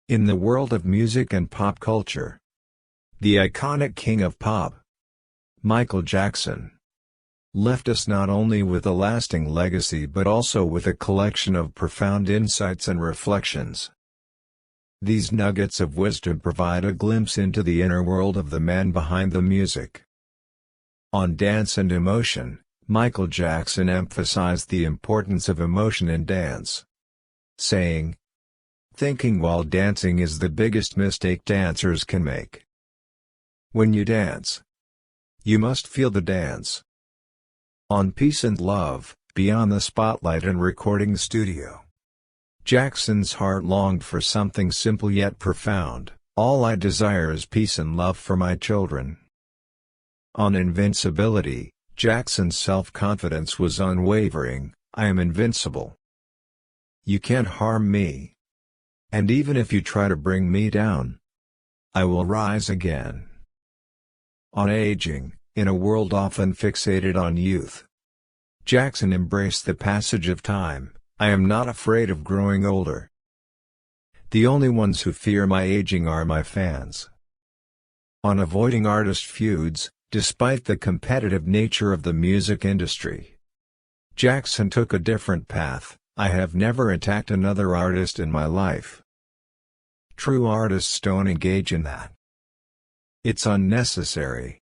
In the world of music and pop culture, the iconic king of pop, Michael Jackson, left us not only with a lasting legacy but also with a collection of profound insights and reflections. These nuggets of wisdom provide a glimpse into the inner world of the man behind the music. On Dance and Emotion, Michael Jackson emphasized the importance of emotion in dance, saying, "Thinking while dancing is the biggest mistake dancers can make. When you dance, you must feel the dance." On Peace and Love, Beyond the Spotlight and Recording Studio, Jackson's heart longed for something simple yet profound. "All I desire is peace and love for my children." On Invincibility, Jackson's self-confidence was unwavering. "I am invincible. You can't harm me. And even if you try to bring me down, I will rise again." On Aging, in a world often fixated on youth, Jackson embraced the passage of time. "I am not afraid of growing older. The only ones who fear my aging are my fans." On Avoiding artist feuds, despite the competitive nature of the music industry, Jackson took a different path. "I have never attacked another artist in my life. True artists don't engage in that. It's unnecessary."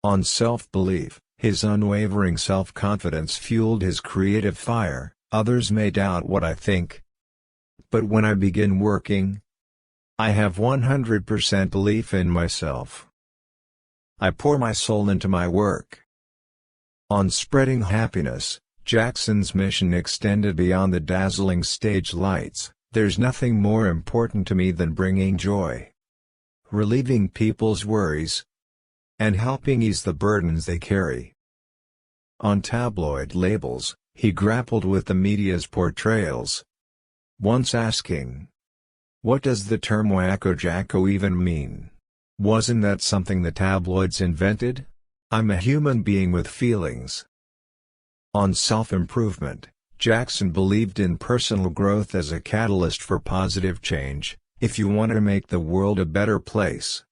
On Self-Belief, his unwavering self-confidence fueled his creative fire. "Others may doubt what I think, but when I begin working, I have 100% belief in myself. I pour my soul into my work." On Spreading Happiness, Jackson's mission extended beyond the dazzling stage lights. "There's nothing more important to me than bringing joy, relieving people's worries, and helping ease the burdens they carry." On Tabloid Labels, he grappled with the media's portrayals, once asking, "What does the term wacko jacko even mean? Wasn't that something the tabloids invented? I'm a human being with feelings." On Self-Improvement, Jackson believed in personal growth as a catalyst for positive change. "If you want to make the world a better place,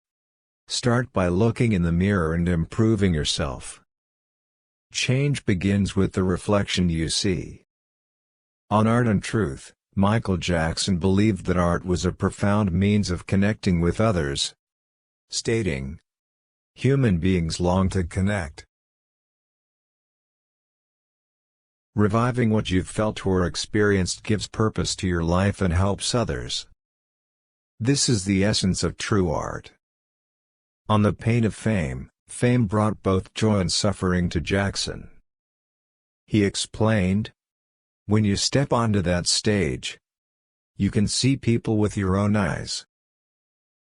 start by looking in the mirror and improving yourself. Change begins with the reflection you see." On Art and Truth, Michael Jackson believed that art was a profound means of connecting with others, stating, "Human beings long to connect." Reviving what you've felt or experienced gives purpose to your life and helps others. This is the essence of true art. On The Pain of Fame, fame brought both joy and suffering to Jackson. He explained, "When you step onto that stage, you can see people with your own eyes.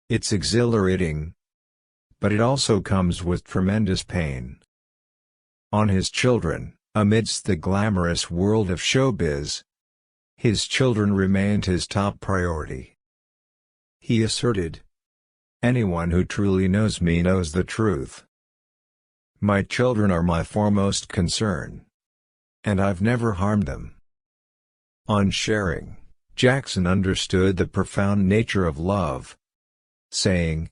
It's exhilarating, but it also comes with tremendous pain." On his children, amidst the glamorous world of showbiz, his children remained his top priority. He asserted, "Anyone who truly knows me knows the truth. My children are my foremost concern, and I've never harmed them." On Sharing, Jackson understood the profound nature of love, saying,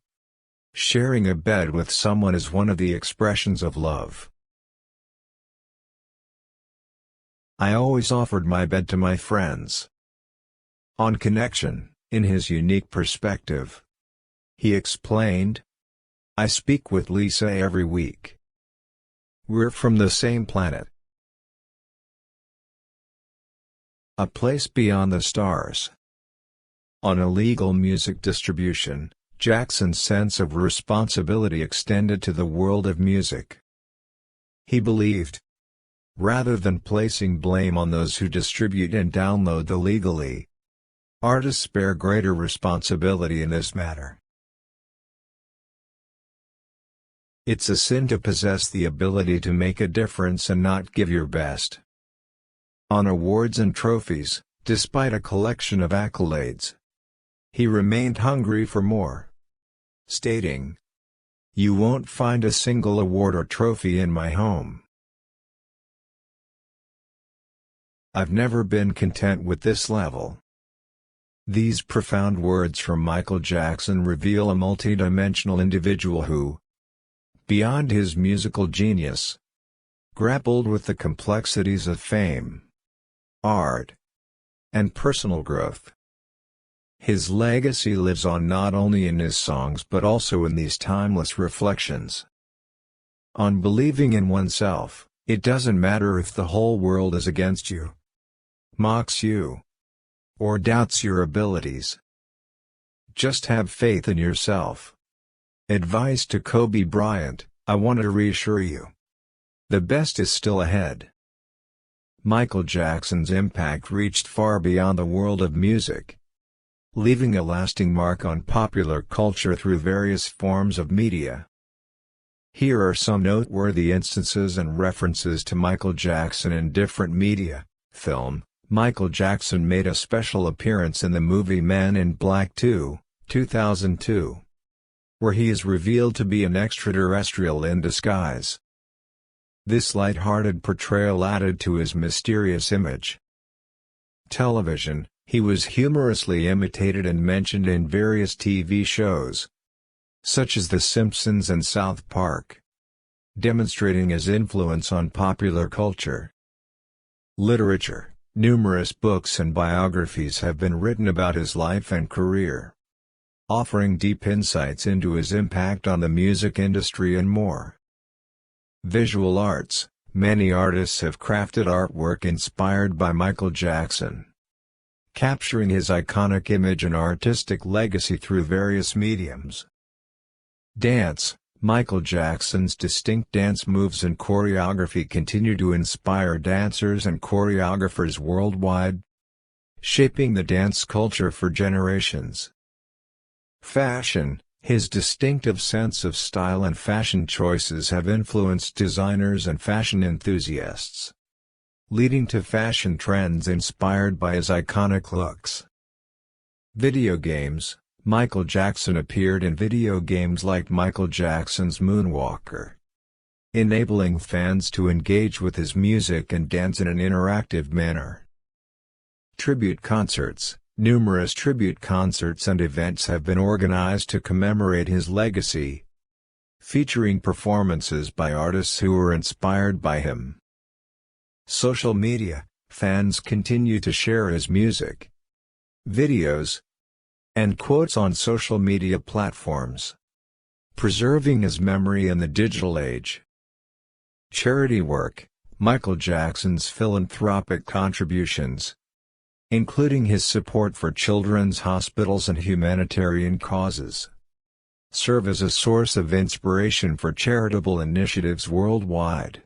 "Sharing a bed with someone is one of the expressions of love. I always offered my bed to my friends." On Connection, in his unique perspective, he explained, "I speak with Lisa every week. We're from the same planet." A Place Beyond the Stars. On illegal music distribution, Jackson's sense of responsibility extended to the world of music. He believed, rather than placing blame on those who distribute and download illegally, artists bear greater responsibility in this matter. "It's a sin to possess the ability to make a difference and not give your best." On Awards and Trophies, despite a collection of accolades, he remained hungry for more, stating, You won't find a single award or trophy in my home. I've never been content with this level. These profound words from Michael Jackson reveal a multidimensional individual who, beyond his musical genius, grappled with the complexities of fame, art, and personal growth. His legacy lives on not only in his songs but also in these timeless reflections on believing in oneself. It doesn't matter if the whole world is against you, mocks you, or doubts your abilities. Just have faith in yourself. Advice to Kobe Bryant: I want to reassure you, the best is still ahead. Michael Jackson's impact reached far beyond the world of music, leaving a lasting mark on popular culture through various forms of media. Here are some noteworthy instances and references to Michael Jackson in different media. Film: Michael Jackson made a special appearance in the movie Man in Black 2, 2002, where he is revealed to be an extraterrestrial in disguise. This light-hearted portrayal added to his mysterious image. Television: he was humorously imitated and mentioned in various TV shows, such as The Simpsons and South Park, demonstrating his influence on popular culture. Literature: numerous books and biographies have been written about his life and career, offering deep insights into his impact on the music industry and more. Visual arts: many artists have crafted artwork inspired by Michael Jackson, capturing his iconic image and artistic legacy through various mediums. Dance: Michael Jackson's distinct dance moves and choreography continue to inspire dancers and choreographers worldwide, shaping the dance culture for generations. Fashion: his distinctive sense of style and fashion choices have influenced designers and fashion enthusiasts, leading to fashion trends inspired by his iconic looks. Video games: Michael Jackson appeared in video games like Michael Jackson's Moonwalker, enabling fans to engage with his music and dance in an interactive manner. Tribute concerts: numerous tribute concerts and events have been organized to commemorate his legacy, featuring performances by artists who were inspired by him. Social media: fans continue to share his music, videos, and quotes on social media platforms, preserving his memory in the digital age. Charity work: Michael Jackson's philanthropic contributions, including his support for children's hospitals and humanitarian causes, serve as a source of inspiration for charitable initiatives worldwide.